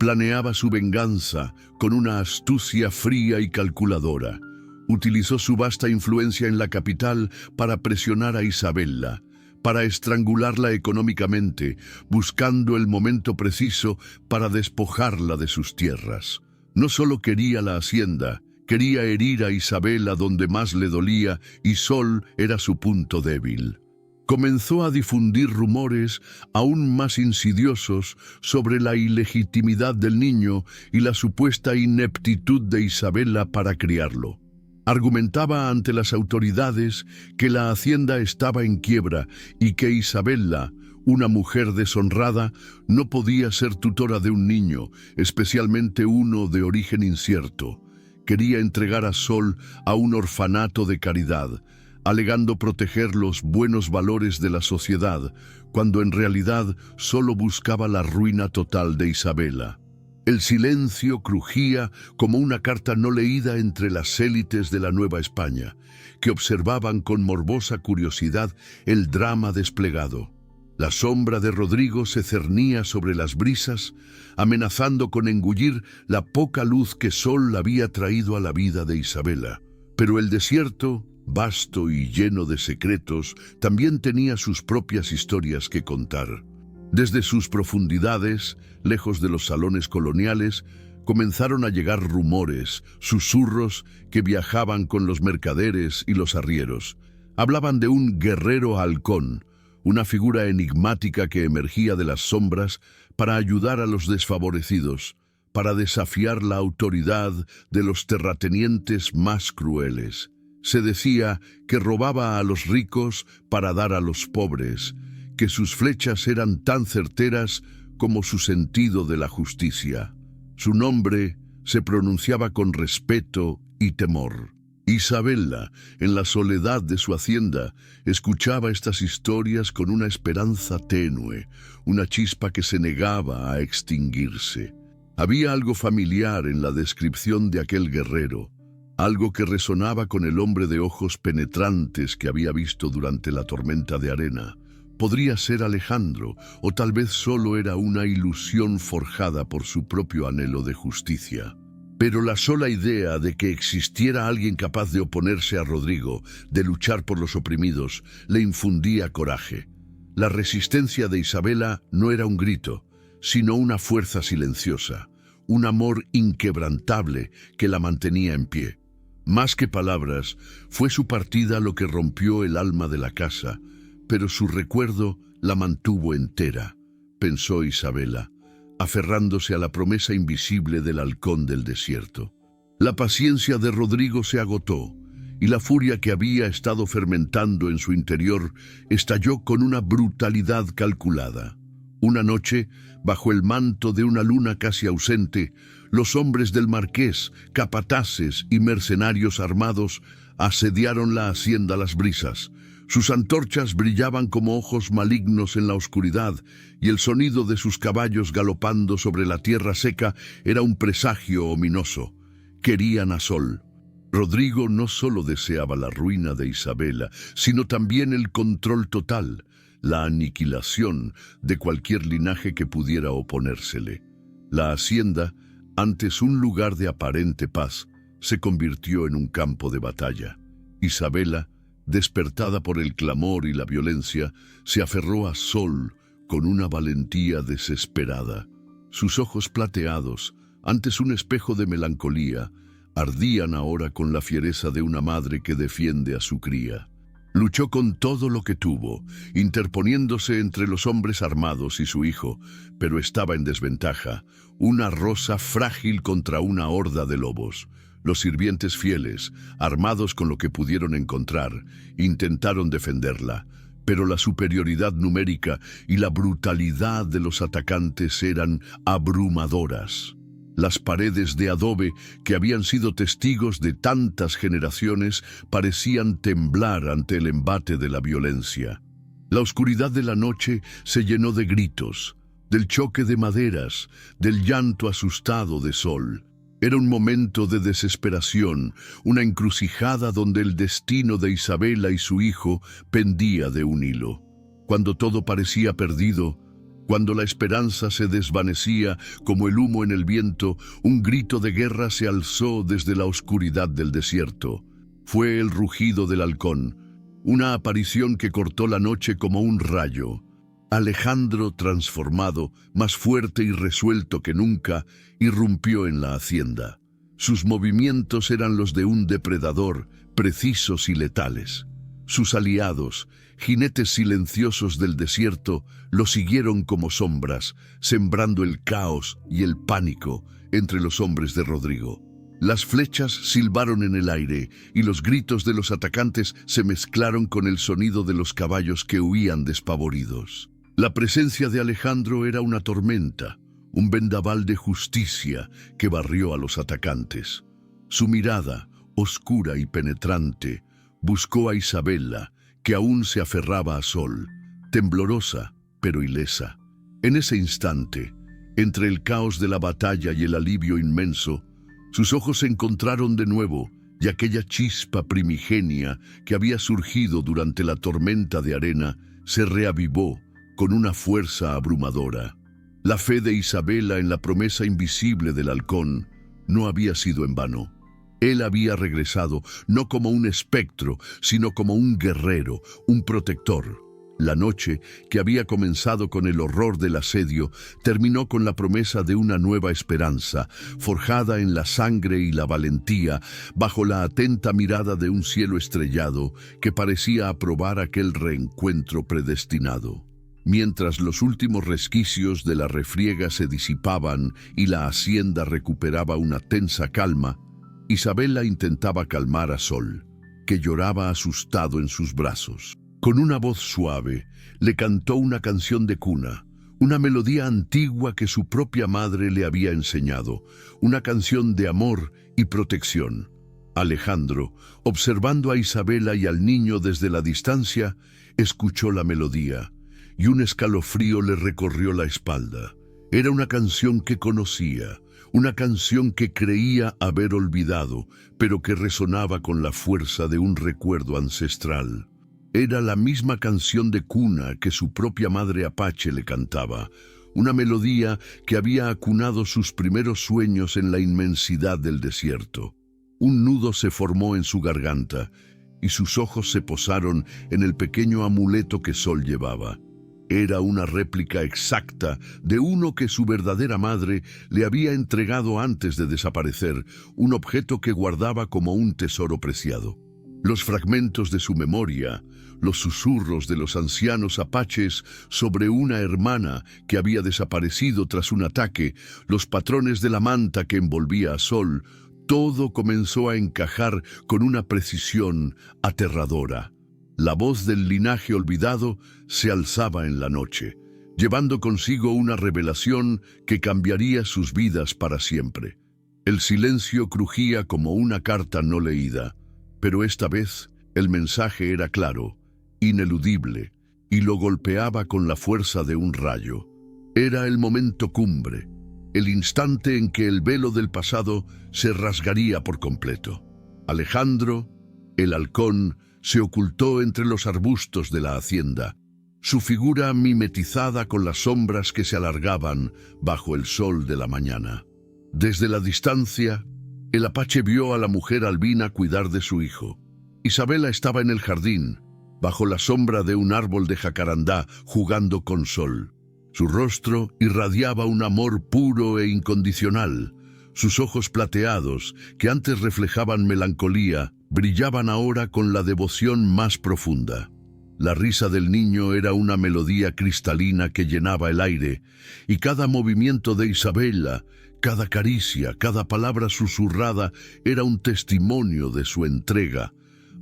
Speaker 1: Planeaba su venganza con una astucia fría y calculadora. Utilizó su vasta influencia en la capital para presionar a Isabella, para estrangularla económicamente, buscando el momento preciso para despojarla de sus tierras. No solo quería la hacienda, quería herir a Isabella donde más le dolía, y Sol era su punto débil. Comenzó a difundir rumores aún más insidiosos sobre la ilegitimidad del niño y la supuesta ineptitud de Isabella para criarlo. Argumentaba ante las autoridades que la hacienda estaba en quiebra y que Isabella, una mujer deshonrada, no podía ser tutora de un niño, especialmente uno de origen incierto. Quería entregar a Sol a un orfanato de caridad, alegando proteger los buenos valores de la sociedad, cuando en realidad solo buscaba la ruina total de Isabella. El silencio crujía como una carta no leída entre las élites de la Nueva España, que observaban con morbosa curiosidad el drama desplegado. La sombra de Rodrigo se cernía sobre las brisas, amenazando con engullir la poca luz que Sol había traído a la vida de Isabella. Pero el desierto, vasto y lleno de secretos, también tenía sus propias historias que contar. Desde sus profundidades, lejos de los salones coloniales, comenzaron a llegar rumores, susurros que viajaban con los mercaderes y los arrieros. Hablaban de un guerrero halcón, una figura enigmática que emergía de las sombras para ayudar a los desfavorecidos, para desafiar la autoridad de los terratenientes más crueles. Se decía que robaba a los ricos para dar a los pobres, que sus flechas eran tan certeras como su sentido de la justicia. Su nombre se pronunciaba con respeto y temor. Isabella, en la soledad de su hacienda, escuchaba estas historias con una esperanza tenue, una chispa que se negaba a extinguirse. Había algo familiar en la descripción de aquel guerrero, algo que resonaba con el hombre de ojos penetrantes que había visto durante la tormenta de arena. Podría ser Alejandro, o tal vez solo era una ilusión forjada por su propio anhelo de justicia. Pero la sola idea de que existiera alguien capaz de oponerse a Rodrigo, de luchar por los oprimidos, le infundía coraje. La resistencia de Isabella no era un grito, sino una fuerza silenciosa, un amor inquebrantable que la mantenía en pie. Más que palabras, fue su partida lo que rompió el alma de la casa, pero su recuerdo la mantuvo entera, pensó Isabella, aferrándose a la promesa invisible del halcón del desierto. La paciencia de Rodrigo se agotó, y la furia que había estado fermentando en su interior estalló con una brutalidad calculada. Una noche, bajo el manto de una luna casi ausente, los hombres del marqués, capataces y mercenarios armados asediaron la hacienda Las Brisas. Sus antorchas brillaban como ojos malignos en la oscuridad, y el sonido de sus caballos galopando sobre la tierra seca era un presagio ominoso. Querían a Sol. Rodrigo no solo deseaba la ruina de Isabella, sino también el control total, la aniquilación de cualquier linaje que pudiera oponérsele. La hacienda, antes un lugar de aparente paz, se convirtió en un campo de batalla. Isabella, despertada por el clamor y la violencia, se aferró a Sol con una valentía desesperada. Sus ojos plateados, antes un espejo de melancolía, ardían ahora con la fiereza de una madre que defiende a su cría. Luchó con todo lo que tuvo, interponiéndose entre los hombres armados y su hijo, pero estaba en desventaja, una rosa frágil contra una horda de lobos. Los sirvientes fieles, armados con lo que pudieron encontrar, intentaron defenderla, pero la superioridad numérica y la brutalidad de los atacantes eran abrumadoras. Las paredes de adobe, que habían sido testigos de tantas generaciones, parecían temblar ante el embate de la violencia. La oscuridad de la noche se llenó de gritos, del choque de maderas, del llanto asustado de Sol. Era un momento de desesperación, una encrucijada donde el destino de Isabella y su hijo pendía de un hilo. Cuando todo parecía perdido, Cuando la esperanza se desvanecía como el humo en el viento, un grito de guerra se alzó desde la oscuridad del desierto. Fue el rugido del halcón, una aparición que cortó la noche como un rayo. Alejandro, transformado, más fuerte y resuelto que nunca, irrumpió en la hacienda. Sus movimientos eran los de un depredador, precisos y letales. Sus aliados, jinetes silenciosos del desierto, lo siguieron como sombras, sembrando el caos y el pánico entre los hombres de Rodrigo. Las flechas silbaron en el aire y los gritos de los atacantes se mezclaron con el sonido de los caballos que huían despavoridos. La presencia de Alejandro era una tormenta, un vendaval de justicia que barrió a los atacantes. Su mirada, oscura y penetrante, buscó a Isabela, que aún se aferraba a Sol, temblorosa pero ilesa. En ese instante, entre el caos de la batalla y el alivio inmenso, sus ojos se encontraron de nuevo y aquella chispa primigenia que había surgido durante la tormenta de arena se reavivó con una fuerza abrumadora. La fe de Isabela en la promesa invisible del halcón no había sido en vano. Él había regresado no como un espectro, sino como un guerrero, un protector. La noche, que había comenzado con el horror del asedio, terminó con la promesa de una nueva esperanza, forjada en la sangre y la valentía, bajo la atenta mirada de un cielo estrellado que parecía aprobar aquel reencuentro predestinado. Mientras los últimos resquicios de la refriega se disipaban y la hacienda recuperaba una tensa calma, Isabela intentaba calmar a Sol, que lloraba asustado en sus brazos. Con una voz suave, le cantó una canción de cuna, una melodía antigua que su propia madre le había enseñado, una canción de amor y protección. Alejandro, observando a Isabela y al niño desde la distancia, escuchó la melodía, y un escalofrío le recorrió la espalda. Era una canción que conocía, una canción que creía haber olvidado, pero que resonaba con la fuerza de un recuerdo ancestral. Era la misma canción de cuna que su propia madre Apache le cantaba, una melodía que había acunado sus primeros sueños en la inmensidad del desierto. Un nudo se formó en su garganta y sus ojos se posaron en el pequeño amuleto que Sol llevaba. Era una réplica exacta de uno que su verdadera madre le había entregado antes de desaparecer, un objeto que guardaba como un tesoro preciado. Los fragmentos de su memoria, los susurros de los ancianos apaches sobre una hermana que había desaparecido tras un ataque, los patrones de la manta que envolvía a Sol, todo comenzó a encajar con una precisión aterradora. La voz del linaje olvidado se alzaba en la noche, llevando consigo una revelación que cambiaría sus vidas para siempre. El silencio crujía como una carta no leída, pero esta vez el mensaje era claro, ineludible, y lo golpeaba con la fuerza de un rayo. Era el momento cumbre, el instante en que el velo del pasado se rasgaría por completo. Alejandro, el halcón, se ocultó entre los arbustos de la hacienda, su figura mimetizada con las sombras que se alargaban bajo el sol de la mañana. Desde la distancia, el apache vio a la mujer albina cuidar de su hijo. Isabela estaba en el jardín, bajo la sombra de un árbol de jacarandá, jugando con Sol. Su rostro irradiaba un amor puro e incondicional. Sus ojos plateados, que antes reflejaban melancolía, brillaban ahora con la devoción más profunda. La risa del niño era una melodía cristalina que llenaba el aire, y cada movimiento de Isabela, cada caricia, cada palabra susurrada era un testimonio de su entrega.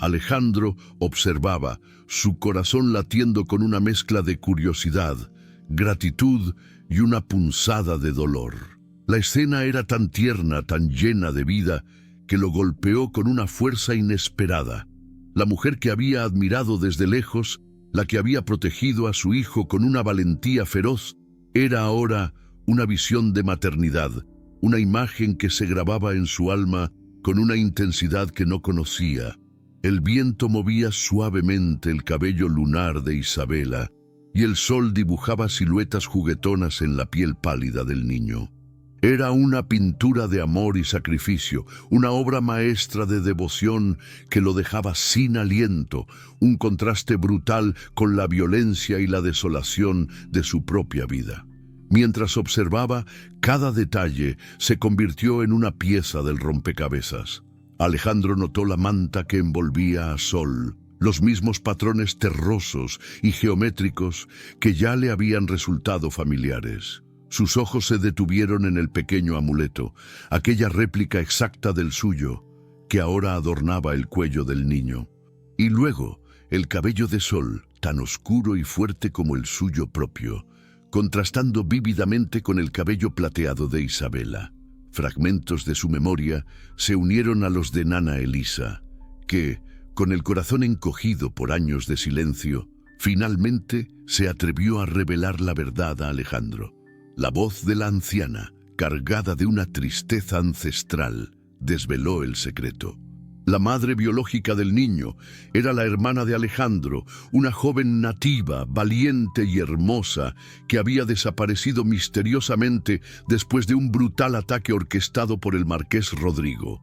Speaker 1: Alejandro observaba, su corazón latiendo con una mezcla de curiosidad, gratitud y una punzada de dolor. La escena era tan tierna, tan llena de vida, que lo golpeó con una fuerza inesperada. La mujer que había admirado desde lejos, la que había protegido a su hijo con una valentía feroz, era ahora una visión de maternidad, una imagen que se grababa en su alma con una intensidad que no conocía. El viento movía suavemente el cabello lunar de Isabela, y el sol dibujaba siluetas juguetonas en la piel pálida del niño. Era una pintura de amor y sacrificio, una obra maestra de devoción que lo dejaba sin aliento, un contraste brutal con la violencia y la desolación de su propia vida. Mientras observaba, cada detalle se convirtió en una pieza del rompecabezas. Alejandro notó la manta que envolvía a Sol, los mismos patrones terrosos y geométricos que ya le habían resultado familiares. Sus ojos se detuvieron en el pequeño amuleto, aquella réplica exacta del suyo, que ahora adornaba el cuello del niño. Y luego, el cabello de Sol, tan oscuro y fuerte como el suyo propio, contrastando vívidamente con el cabello plateado de Isabela. Fragmentos de su memoria se unieron a los de Nana Elisa, que, con el corazón encogido por años de silencio, finalmente se atrevió a revelar la verdad a Alejandro. La voz de la anciana, cargada de una tristeza ancestral, desveló el secreto. La madre biológica del niño era la hermana de Alejandro, una joven nativa, valiente y hermosa, que había desaparecido misteriosamente después de un brutal ataque orquestado por el marqués Rodrigo.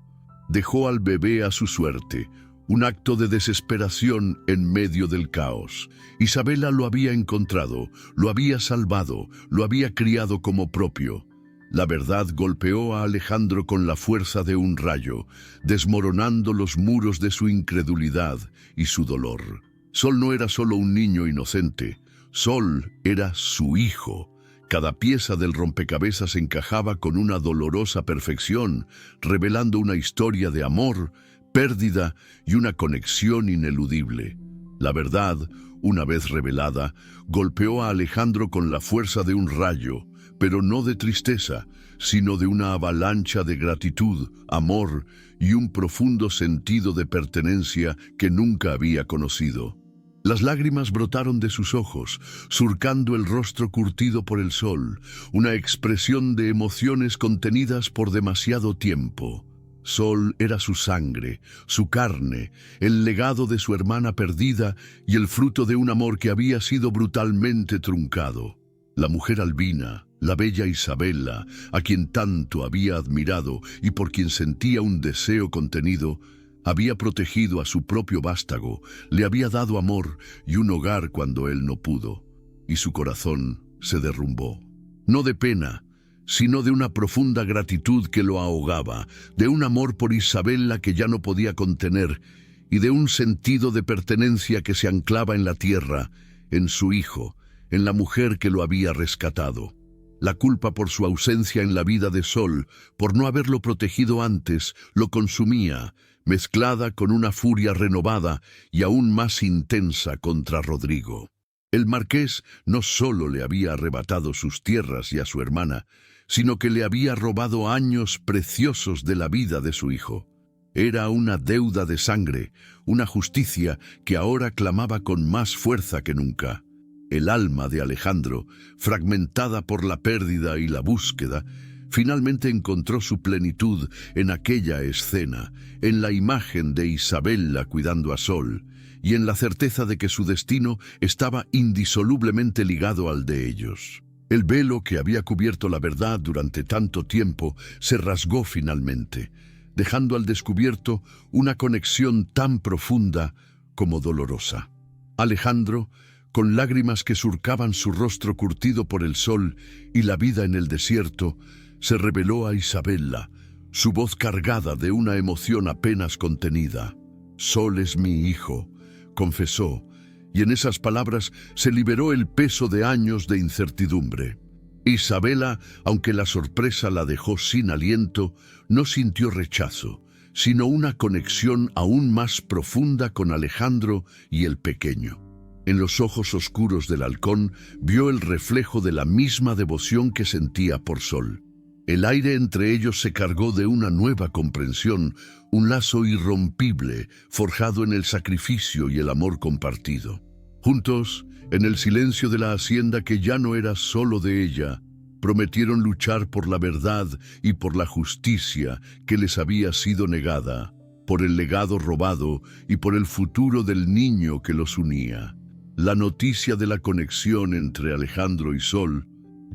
Speaker 1: Dejó al bebé a su suerte, un acto de desesperación en medio del caos. Isabela lo había encontrado, lo había salvado, lo había criado como propio. La verdad golpeó a Alejandro con la fuerza de un rayo, desmoronando los muros de su incredulidad y su dolor. Sol no era solo un niño inocente, Sol era su hijo. Cada pieza del rompecabezas encajaba con una dolorosa perfección, revelando una historia de amor, pérdida y una conexión ineludible. La verdad, una vez revelada, golpeó a Alejandro con la fuerza de un rayo, pero no de tristeza, sino de una avalancha de gratitud, amor y un profundo sentido de pertenencia que nunca había conocido. Las lágrimas brotaron de sus ojos, surcando el rostro curtido por el sol, una expresión de emociones contenidas por demasiado tiempo. Sol era su sangre, su carne, el legado de su hermana perdida y el fruto de un amor que había sido brutalmente truncado. La mujer albina, la bella Isabela, a quien tanto había admirado y por quien sentía un deseo contenido, había protegido a su propio vástago, le había dado amor y un hogar cuando él no pudo, y su corazón se derrumbó. No de pena, sino de una profunda gratitud que lo ahogaba, de un amor por Isabela que ya no podía contener, y de un sentido de pertenencia que se anclaba en la tierra, en su hijo, en la mujer que lo había rescatado. La culpa por su ausencia en la vida de Sol, por no haberlo protegido antes, lo consumía, mezclada con una furia renovada y aún más intensa contra Rodrigo. El marqués no solo le había arrebatado sus tierras y a su hermana, sino que le había robado años preciosos de la vida de su hijo. Era una deuda de sangre, una justicia que ahora clamaba con más fuerza que nunca. El alma de Alejandro, fragmentada por la pérdida y la búsqueda, finalmente encontró su plenitud en aquella escena, en la imagen de Isabela cuidando a Sol, y en la certeza de que su destino estaba indisolublemente ligado al de ellos. El velo que había cubierto la verdad durante tanto tiempo se rasgó finalmente, dejando al descubierto una conexión tan profunda como dolorosa. Alejandro, con lágrimas que surcaban su rostro curtido por el sol y la vida en el desierto, se reveló a Isabela, su voz cargada de una emoción apenas contenida. «Sol es mi hijo», confesó, y en esas palabras se liberó el peso de años de incertidumbre. Isabela, aunque la sorpresa la dejó sin aliento, no sintió rechazo, sino una conexión aún más profunda con Alejandro y el pequeño. En los ojos oscuros del halcón vio el reflejo de la misma devoción que sentía por Sol. El aire entre ellos se cargó de una nueva comprensión, un lazo irrompible, forjado en el sacrificio y el amor compartido. Juntos, en el silencio de la hacienda que ya no era solo de ella, prometieron luchar por la verdad y por la justicia que les había sido negada, por el legado robado y por el futuro del niño que los unía. La noticia de la conexión entre Alejandro y Sol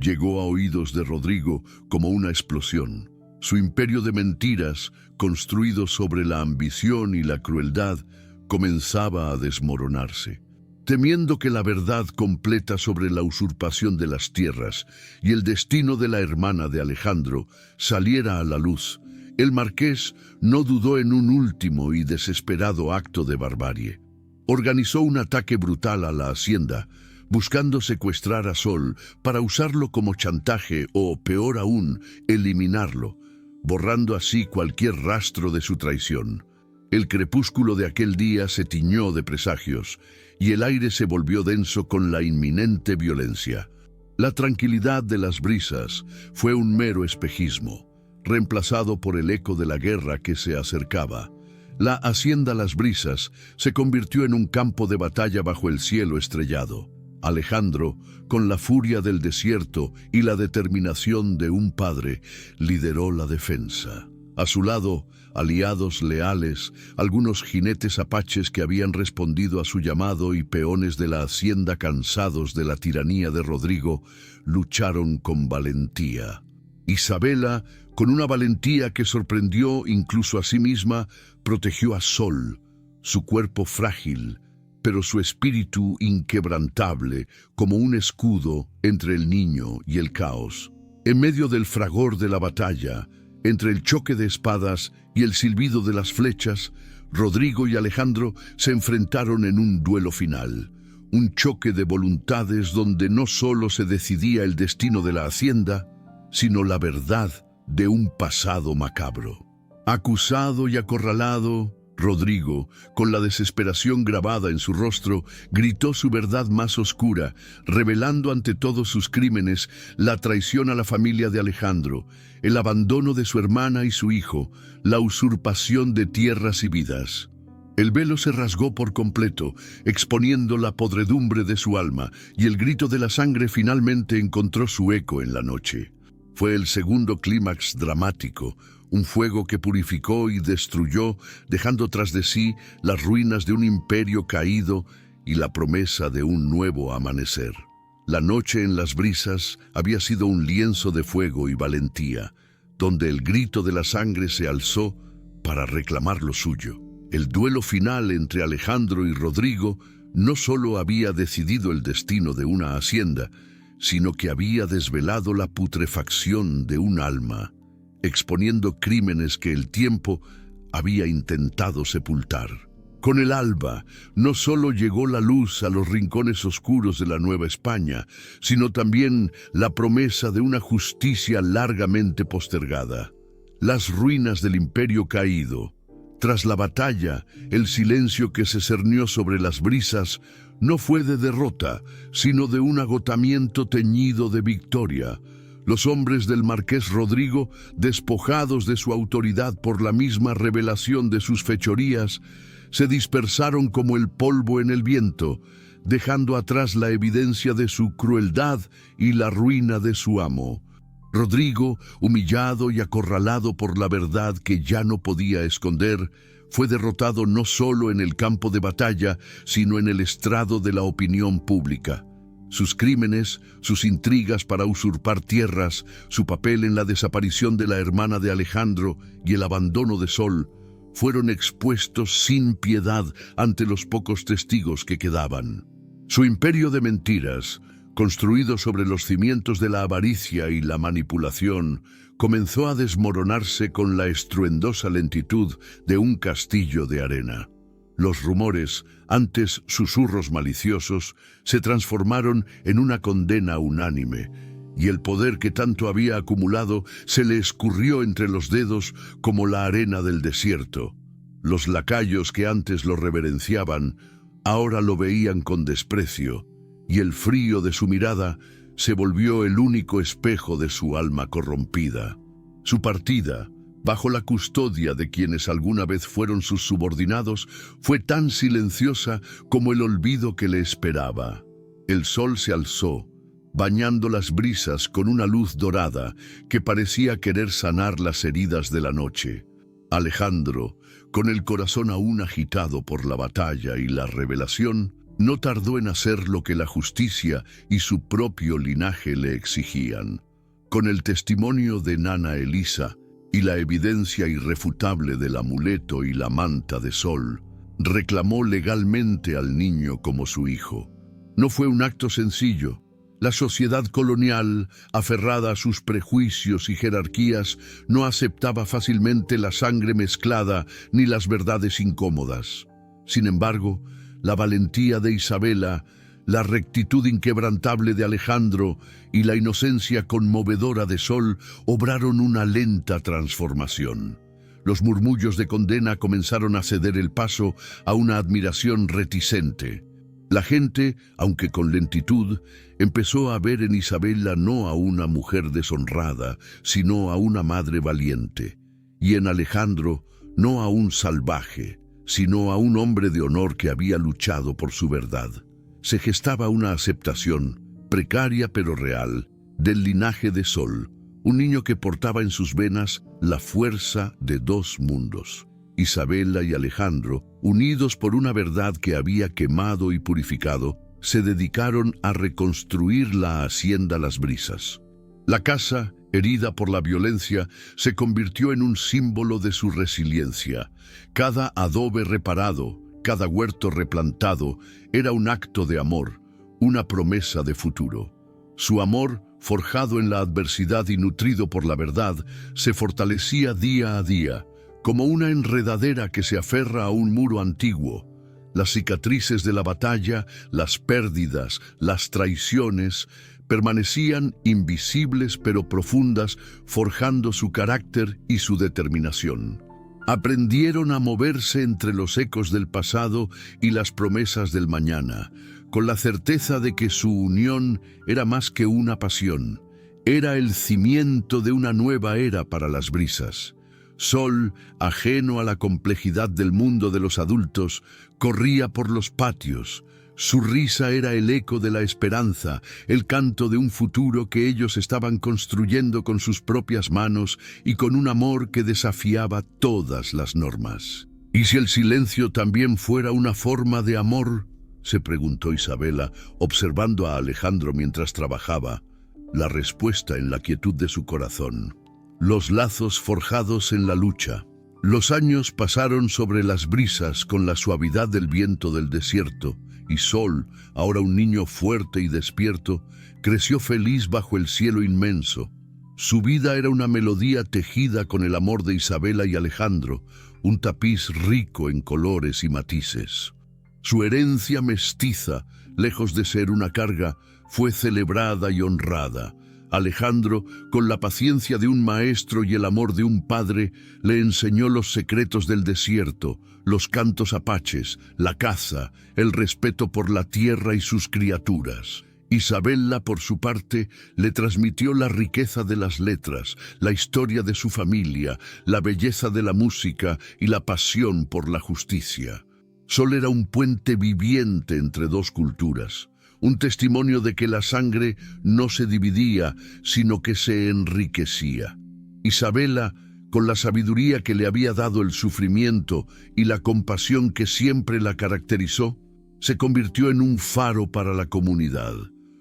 Speaker 1: llegó a oídos de Rodrigo como una explosión. Su imperio de mentiras, construido sobre la ambición y la crueldad, comenzaba a desmoronarse. Temiendo que la verdad completa sobre la usurpación de las tierras y el destino de la hermana de Alejandro saliera a la luz, el marqués no dudó en un último y desesperado acto de barbarie. Organizó un ataque brutal a la hacienda, buscando secuestrar a Sol para usarlo como chantaje o, peor aún, eliminarlo, borrando así cualquier rastro de su traición. El crepúsculo de aquel día se tiñó de presagios y el aire se volvió denso con la inminente violencia. La tranquilidad de las brisas fue un mero espejismo, reemplazado por el eco de la guerra que se acercaba. La hacienda Las Brisas se convirtió en un campo de batalla bajo el cielo estrellado. Alejandro, con la furia del desierto y la determinación de un padre, lideró la defensa. A su lado, aliados leales, algunos jinetes apaches que habían respondido a su llamado y peones de la hacienda cansados de la tiranía de Rodrigo, lucharon con valentía. Isabela, con una valentía que sorprendió incluso a sí misma, protegió a Sol, su cuerpo frágil, pero su espíritu inquebrantable, como un escudo entre el niño y el caos. En medio del fragor de la batalla, entre el choque de espadas y el silbido de las flechas, Rodrigo y Alejandro se enfrentaron en un duelo final, un choque de voluntades donde no solo se decidía el destino de la hacienda, sino la verdad de un pasado macabro. Acusado y acorralado, Rodrigo, con la desesperación grabada en su rostro, gritó su verdad más oscura, revelando ante todos sus crímenes, la traición a la familia de Alejandro, el abandono de su hermana y su hijo, la usurpación de tierras y vidas. El velo se rasgó por completo, exponiendo la podredumbre de su alma, y el grito de la sangre finalmente encontró su eco en la noche. Fue el segundo clímax dramático, un fuego que purificó y destruyó, dejando tras de sí las ruinas de un imperio caído y la promesa de un nuevo amanecer. La noche en Las Brisas había sido un lienzo de fuego y valentía, donde el grito de la sangre se alzó para reclamar lo suyo. El duelo final entre Alejandro y Rodrigo no solo había decidido el destino de una hacienda, sino que había desvelado la putrefacción de un alma, exponiendo crímenes que el tiempo había intentado sepultar. Con el alba, no solo llegó la luz a los rincones oscuros de la Nueva España, sino también la promesa de una justicia largamente postergada. Las ruinas del imperio caído. Tras la batalla, el silencio que se cernió sobre Las Brisas no fue de derrota, sino de un agotamiento teñido de victoria. Los hombres del marqués Rodrigo, despojados de su autoridad por la misma revelación de sus fechorías, se dispersaron como el polvo en el viento, dejando atrás la evidencia de su crueldad y la ruina de su amo. Rodrigo, humillado y acorralado por la verdad que ya no podía esconder, fue derrotado no solo en el campo de batalla, sino en el estrado de la opinión pública. Sus crímenes, sus intrigas para usurpar tierras, su papel en la desaparición de la hermana de Alejandro y el abandono de Sol, fueron expuestos sin piedad ante los pocos testigos que quedaban. Su imperio de mentiras, construido sobre los cimientos de la avaricia y la manipulación, comenzó a desmoronarse con la estruendosa lentitud de un castillo de arena. Los rumores, antes susurros maliciosos, se transformaron en una condena unánime, y el poder que tanto había acumulado se le escurrió entre los dedos como la arena del desierto. Los lacayos que antes lo reverenciaban, ahora lo veían con desprecio, y el frío de su mirada se volvió el único espejo de su alma corrompida. Su partida, bajo la custodia de quienes alguna vez fueron sus subordinados, fue tan silenciosa como el olvido que le esperaba. El sol se alzó, bañando las brisas con una luz dorada que parecía querer sanar las heridas de la noche. Alejandro, con el corazón aún agitado por la batalla y la revelación, no tardó en hacer lo que la justicia y su propio linaje le exigían. Con el testimonio de Nana Elisa y la evidencia irrefutable del amuleto y la manta de sol, reclamó legalmente al niño como su hijo. No fue un acto sencillo. La sociedad colonial, aferrada a sus prejuicios y jerarquías, no aceptaba fácilmente la sangre mezclada ni las verdades incómodas. Sin embargo, la valentía de Isabela, la rectitud inquebrantable de Alejandro y la inocencia conmovedora de Sol obraron una lenta transformación. Los murmullos de condena comenzaron a ceder el paso a una admiración reticente. La gente, aunque con lentitud, empezó a ver en Isabela no a una mujer deshonrada, sino a una madre valiente, y en Alejandro no a un salvaje, sino a un hombre de honor que había luchado por su verdad. Se gestaba una aceptación, precaria pero real, del linaje de Sol, un niño que portaba en sus venas la fuerza de dos mundos. Isabela y Alejandro, unidos por una verdad que había quemado y purificado, se dedicaron a reconstruir la hacienda Las Brisas. La casa, herida por la violencia, se convirtió en un símbolo de su resiliencia. Cada adobe reparado, cada huerto replantado, era un acto de amor, una promesa de futuro. Su amor, forjado en la adversidad y nutrido por la verdad, se fortalecía día a día, como una enredadera que se aferra a un muro antiguo. Las cicatrices de la batalla, las pérdidas, las traiciones, permanecían invisibles pero profundas, forjando su carácter y su determinación. Aprendieron a moverse entre los ecos del pasado y las promesas del mañana, con la certeza de que su unión era más que una pasión, era el cimiento de una nueva era para Las Brisas. Sol, ajeno a la complejidad del mundo de los adultos, corría por los patios. Su risa era el eco de la esperanza, el canto de un futuro que ellos estaban construyendo con sus propias manos y con un amor que desafiaba todas las normas. ¿Y si el silencio también fuera una forma de amor?, se preguntó Isabela, observando a Alejandro mientras trabajaba, la respuesta en la quietud de su corazón. Los lazos forjados en la lucha. Los años pasaron sobre Las Brisas con la suavidad del viento del desierto, y Sol, ahora un niño fuerte y despierto, creció feliz bajo el cielo inmenso. Su vida era una melodía tejida con el amor de Isabela y Alejandro, un tapiz rico en colores y matices. Su herencia mestiza, lejos de ser una carga, fue celebrada y honrada. Alejandro, con la paciencia de un maestro y el amor de un padre, le enseñó los secretos del desierto, los cantos apaches, la caza, el respeto por la tierra y sus criaturas. Isabela, por su parte, le transmitió la riqueza de las letras, la historia de su familia, la belleza de la música y la pasión por la justicia. Sol era un puente viviente entre dos culturas, un testimonio de que la sangre no se dividía, sino que se enriquecía. Isabela, con la sabiduría que le había dado el sufrimiento y la compasión que siempre la caracterizó, se convirtió en un faro para la comunidad.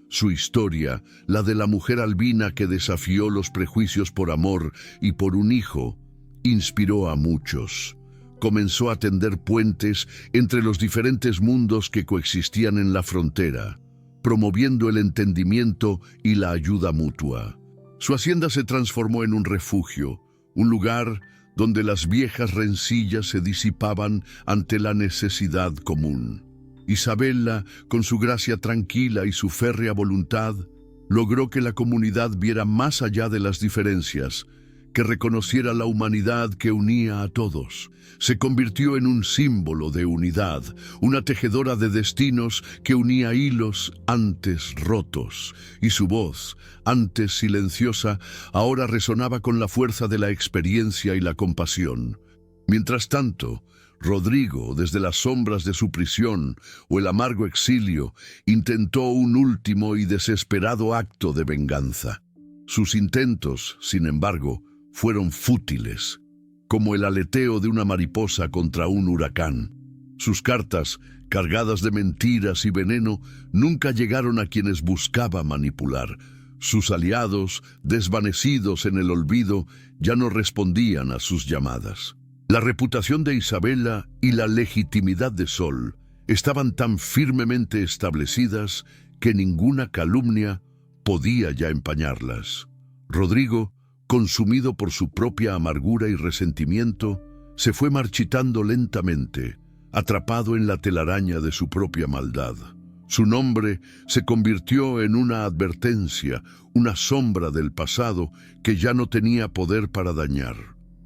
Speaker 1: Su historia, la de la mujer albina que desafió los prejuicios por amor y por un hijo, inspiró a muchos. Comenzó a tender puentes entre los diferentes mundos que coexistían en la frontera, promoviendo el entendimiento y la ayuda mutua. Su hacienda se transformó en un refugio, un lugar donde las viejas rencillas se disipaban ante la necesidad común. Isabela, con su gracia tranquila y su férrea voluntad, logró que la comunidad viera más allá de las diferencias, que reconociera la humanidad que unía a todos. Se convirtió en un símbolo de unidad, una tejedora de destinos que unía hilos antes rotos, y su voz, antes silenciosa, ahora resonaba con la fuerza de la experiencia y la compasión. Mientras tanto, Rodrigo, desde las sombras de su prisión o el amargo exilio, intentó un último y desesperado acto de venganza. Sus intentos, sin embargo, fueron fútiles, como el aleteo de una mariposa contra un huracán. Sus cartas, cargadas de mentiras y veneno, nunca llegaron a quienes buscaba manipular. Sus aliados, desvanecidos en el olvido, ya no respondían a sus llamadas. La reputación de Isabela y la legitimidad de Sol estaban tan firmemente establecidas que ninguna calumnia podía ya empañarlas. Rodrigo, consumido por su propia amargura y resentimiento, se fue marchitando lentamente, atrapado en la telaraña de su propia maldad. Su nombre se convirtió en una advertencia, una sombra del pasado que ya no tenía poder para dañar.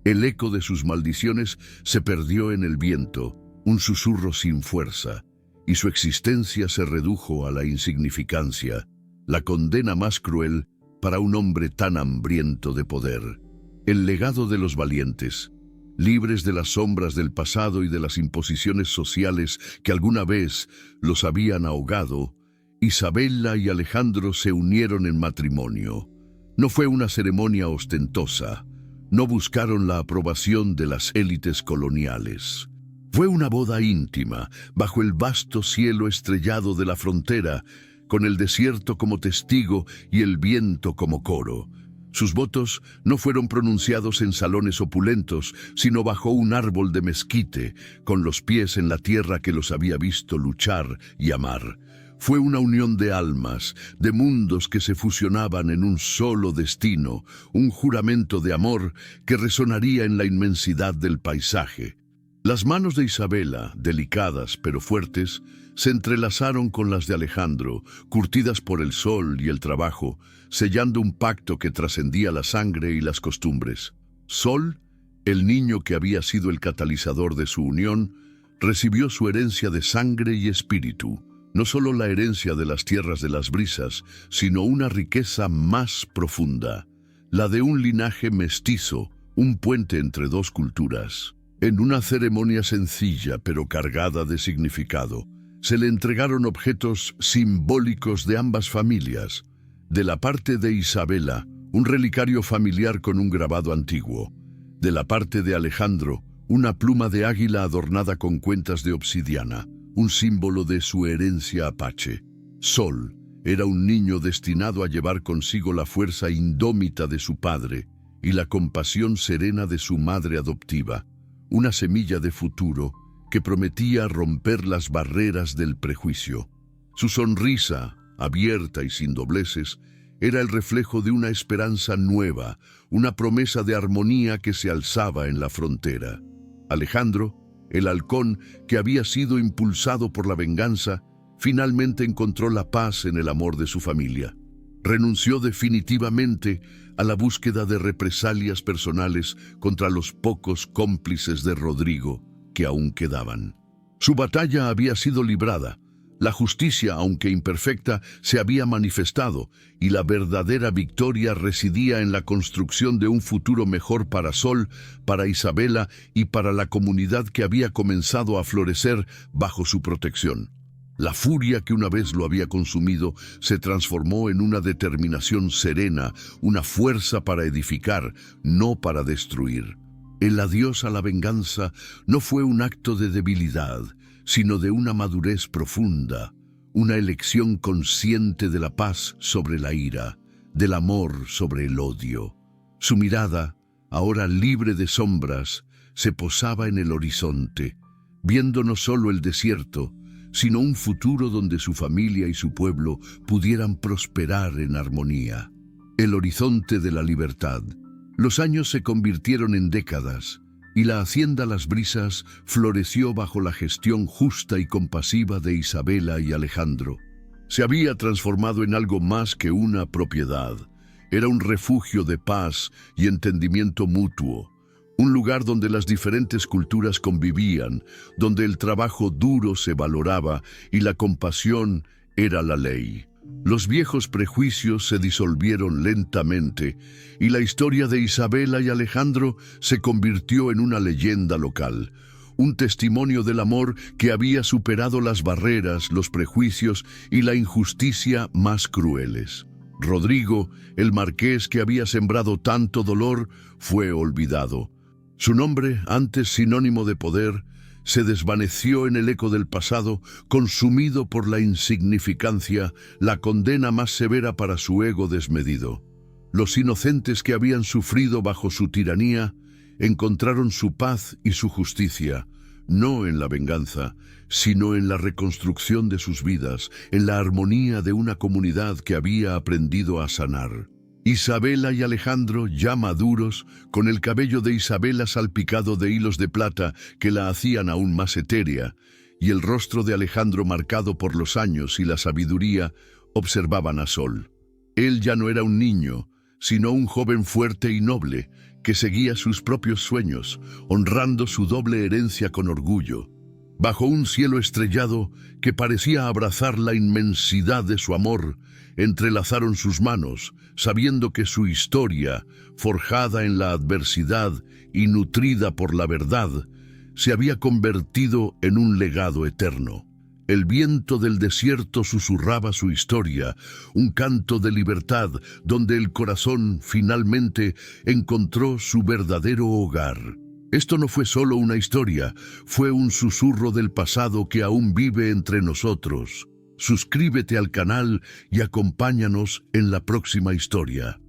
Speaker 1: El eco de sus maldiciones se perdió en el viento, un susurro sin fuerza, y su existencia se redujo a la insignificancia, la condena más cruel para un hombre tan hambriento de poder. El legado de los valientes, libres de las sombras del pasado y de las imposiciones sociales que alguna vez los habían ahogado, Isabela y Alejandro se unieron en matrimonio. No fue una ceremonia ostentosa, no buscaron la aprobación de las élites coloniales. Fue una boda íntima, bajo el vasto cielo estrellado de la frontera, con el desierto como testigo y el viento como coro. Sus votos no fueron pronunciados en salones opulentos, sino bajo un árbol de mezquite, con los pies en la tierra que los había visto luchar y amar. Fue una unión de almas, de mundos que se fusionaban en un solo destino, un juramento de amor que resonaría en la inmensidad del paisaje. Las manos de Isabela, delicadas pero fuertes, se entrelazaron con las de Alejandro, curtidas por el sol y el trabajo, sellando un pacto que trascendía la sangre y las costumbres. Sol, el niño que había sido el catalizador de su unión, recibió su herencia de sangre y espíritu, no solo la herencia de las tierras de las brisas, sino una riqueza más profunda, la de un linaje mestizo, un puente entre dos culturas. En una ceremonia sencilla pero cargada de significado, se le entregaron objetos simbólicos de ambas familias. De la parte de Isabela, un relicario familiar con un grabado antiguo. De la parte de Alejandro, una pluma de águila adornada con cuentas de obsidiana, un símbolo de su herencia apache. Sol era un niño destinado a llevar consigo la fuerza indómita de su padre y la compasión serena de su madre adoptiva, una semilla de futuro que prometía romper las barreras del prejuicio. Su sonrisa, abierta y sin dobleces, era el reflejo de una esperanza nueva, una promesa de armonía que se alzaba en la frontera. Alejandro, el halcón que había sido impulsado por la venganza, finalmente encontró la paz en el amor de su familia. Renunció definitivamente a la búsqueda de represalias personales contra los pocos cómplices de Rodrigo que aún quedaban. Su batalla había sido librada. La justicia, aunque imperfecta, se había manifestado, y la verdadera victoria residía en la construcción de un futuro mejor para Sol, para Isabela y para la comunidad que había comenzado a florecer bajo su protección. La furia que una vez lo había consumido se transformó en una determinación serena, una fuerza para edificar, no para destruir. El adiós a la venganza no fue un acto de debilidad, sino de una madurez profunda, una elección consciente de la paz sobre la ira, del amor sobre el odio. Su mirada, ahora libre de sombras, se posaba en el horizonte, viendo no solo el desierto, sino un futuro donde su familia y su pueblo pudieran prosperar en armonía. El horizonte de la libertad. Los años se convirtieron en décadas, y la hacienda Las Brisas floreció bajo la gestión justa y compasiva de Isabela y Alejandro. Se había transformado en algo más que una propiedad. Era un refugio de paz y entendimiento mutuo, un lugar donde las diferentes culturas convivían, donde el trabajo duro se valoraba y la compasión era la ley. Los viejos prejuicios se disolvieron lentamente y la historia de Isabela y Alejandro se convirtió en una leyenda local, un testimonio del amor que había superado las barreras, los prejuicios y la injusticia más crueles. Rodrigo, el marqués que había sembrado tanto dolor, fue olvidado. Su nombre, antes sinónimo de poder, se desvaneció en el eco del pasado, consumido por la insignificancia, la condena más severa para su ego desmedido. Los inocentes que habían sufrido bajo su tiranía encontraron su paz y su justicia, no en la venganza, sino en la reconstrucción de sus vidas, en la armonía de una comunidad que había aprendido a sanar. Isabela y Alejandro, ya maduros, con el cabello de Isabela salpicado de hilos de plata que la hacían aún más etérea, y el rostro de Alejandro marcado por los años y la sabiduría, observaban a Sol. Él ya no era un niño, sino un joven fuerte y noble, que seguía sus propios sueños, honrando su doble herencia con orgullo. Bajo un cielo estrellado que parecía abrazar la inmensidad de su amor, entrelazaron sus manos, sabiendo que su historia, forjada en la adversidad y nutrida por la verdad, se había convertido en un legado eterno. El viento del desierto susurraba su historia, un canto de libertad donde el corazón finalmente encontró su verdadero hogar. Esto no fue solo una historia, fue un susurro del pasado que aún vive entre nosotros. Suscríbete al canal y acompáñanos en la próxima historia.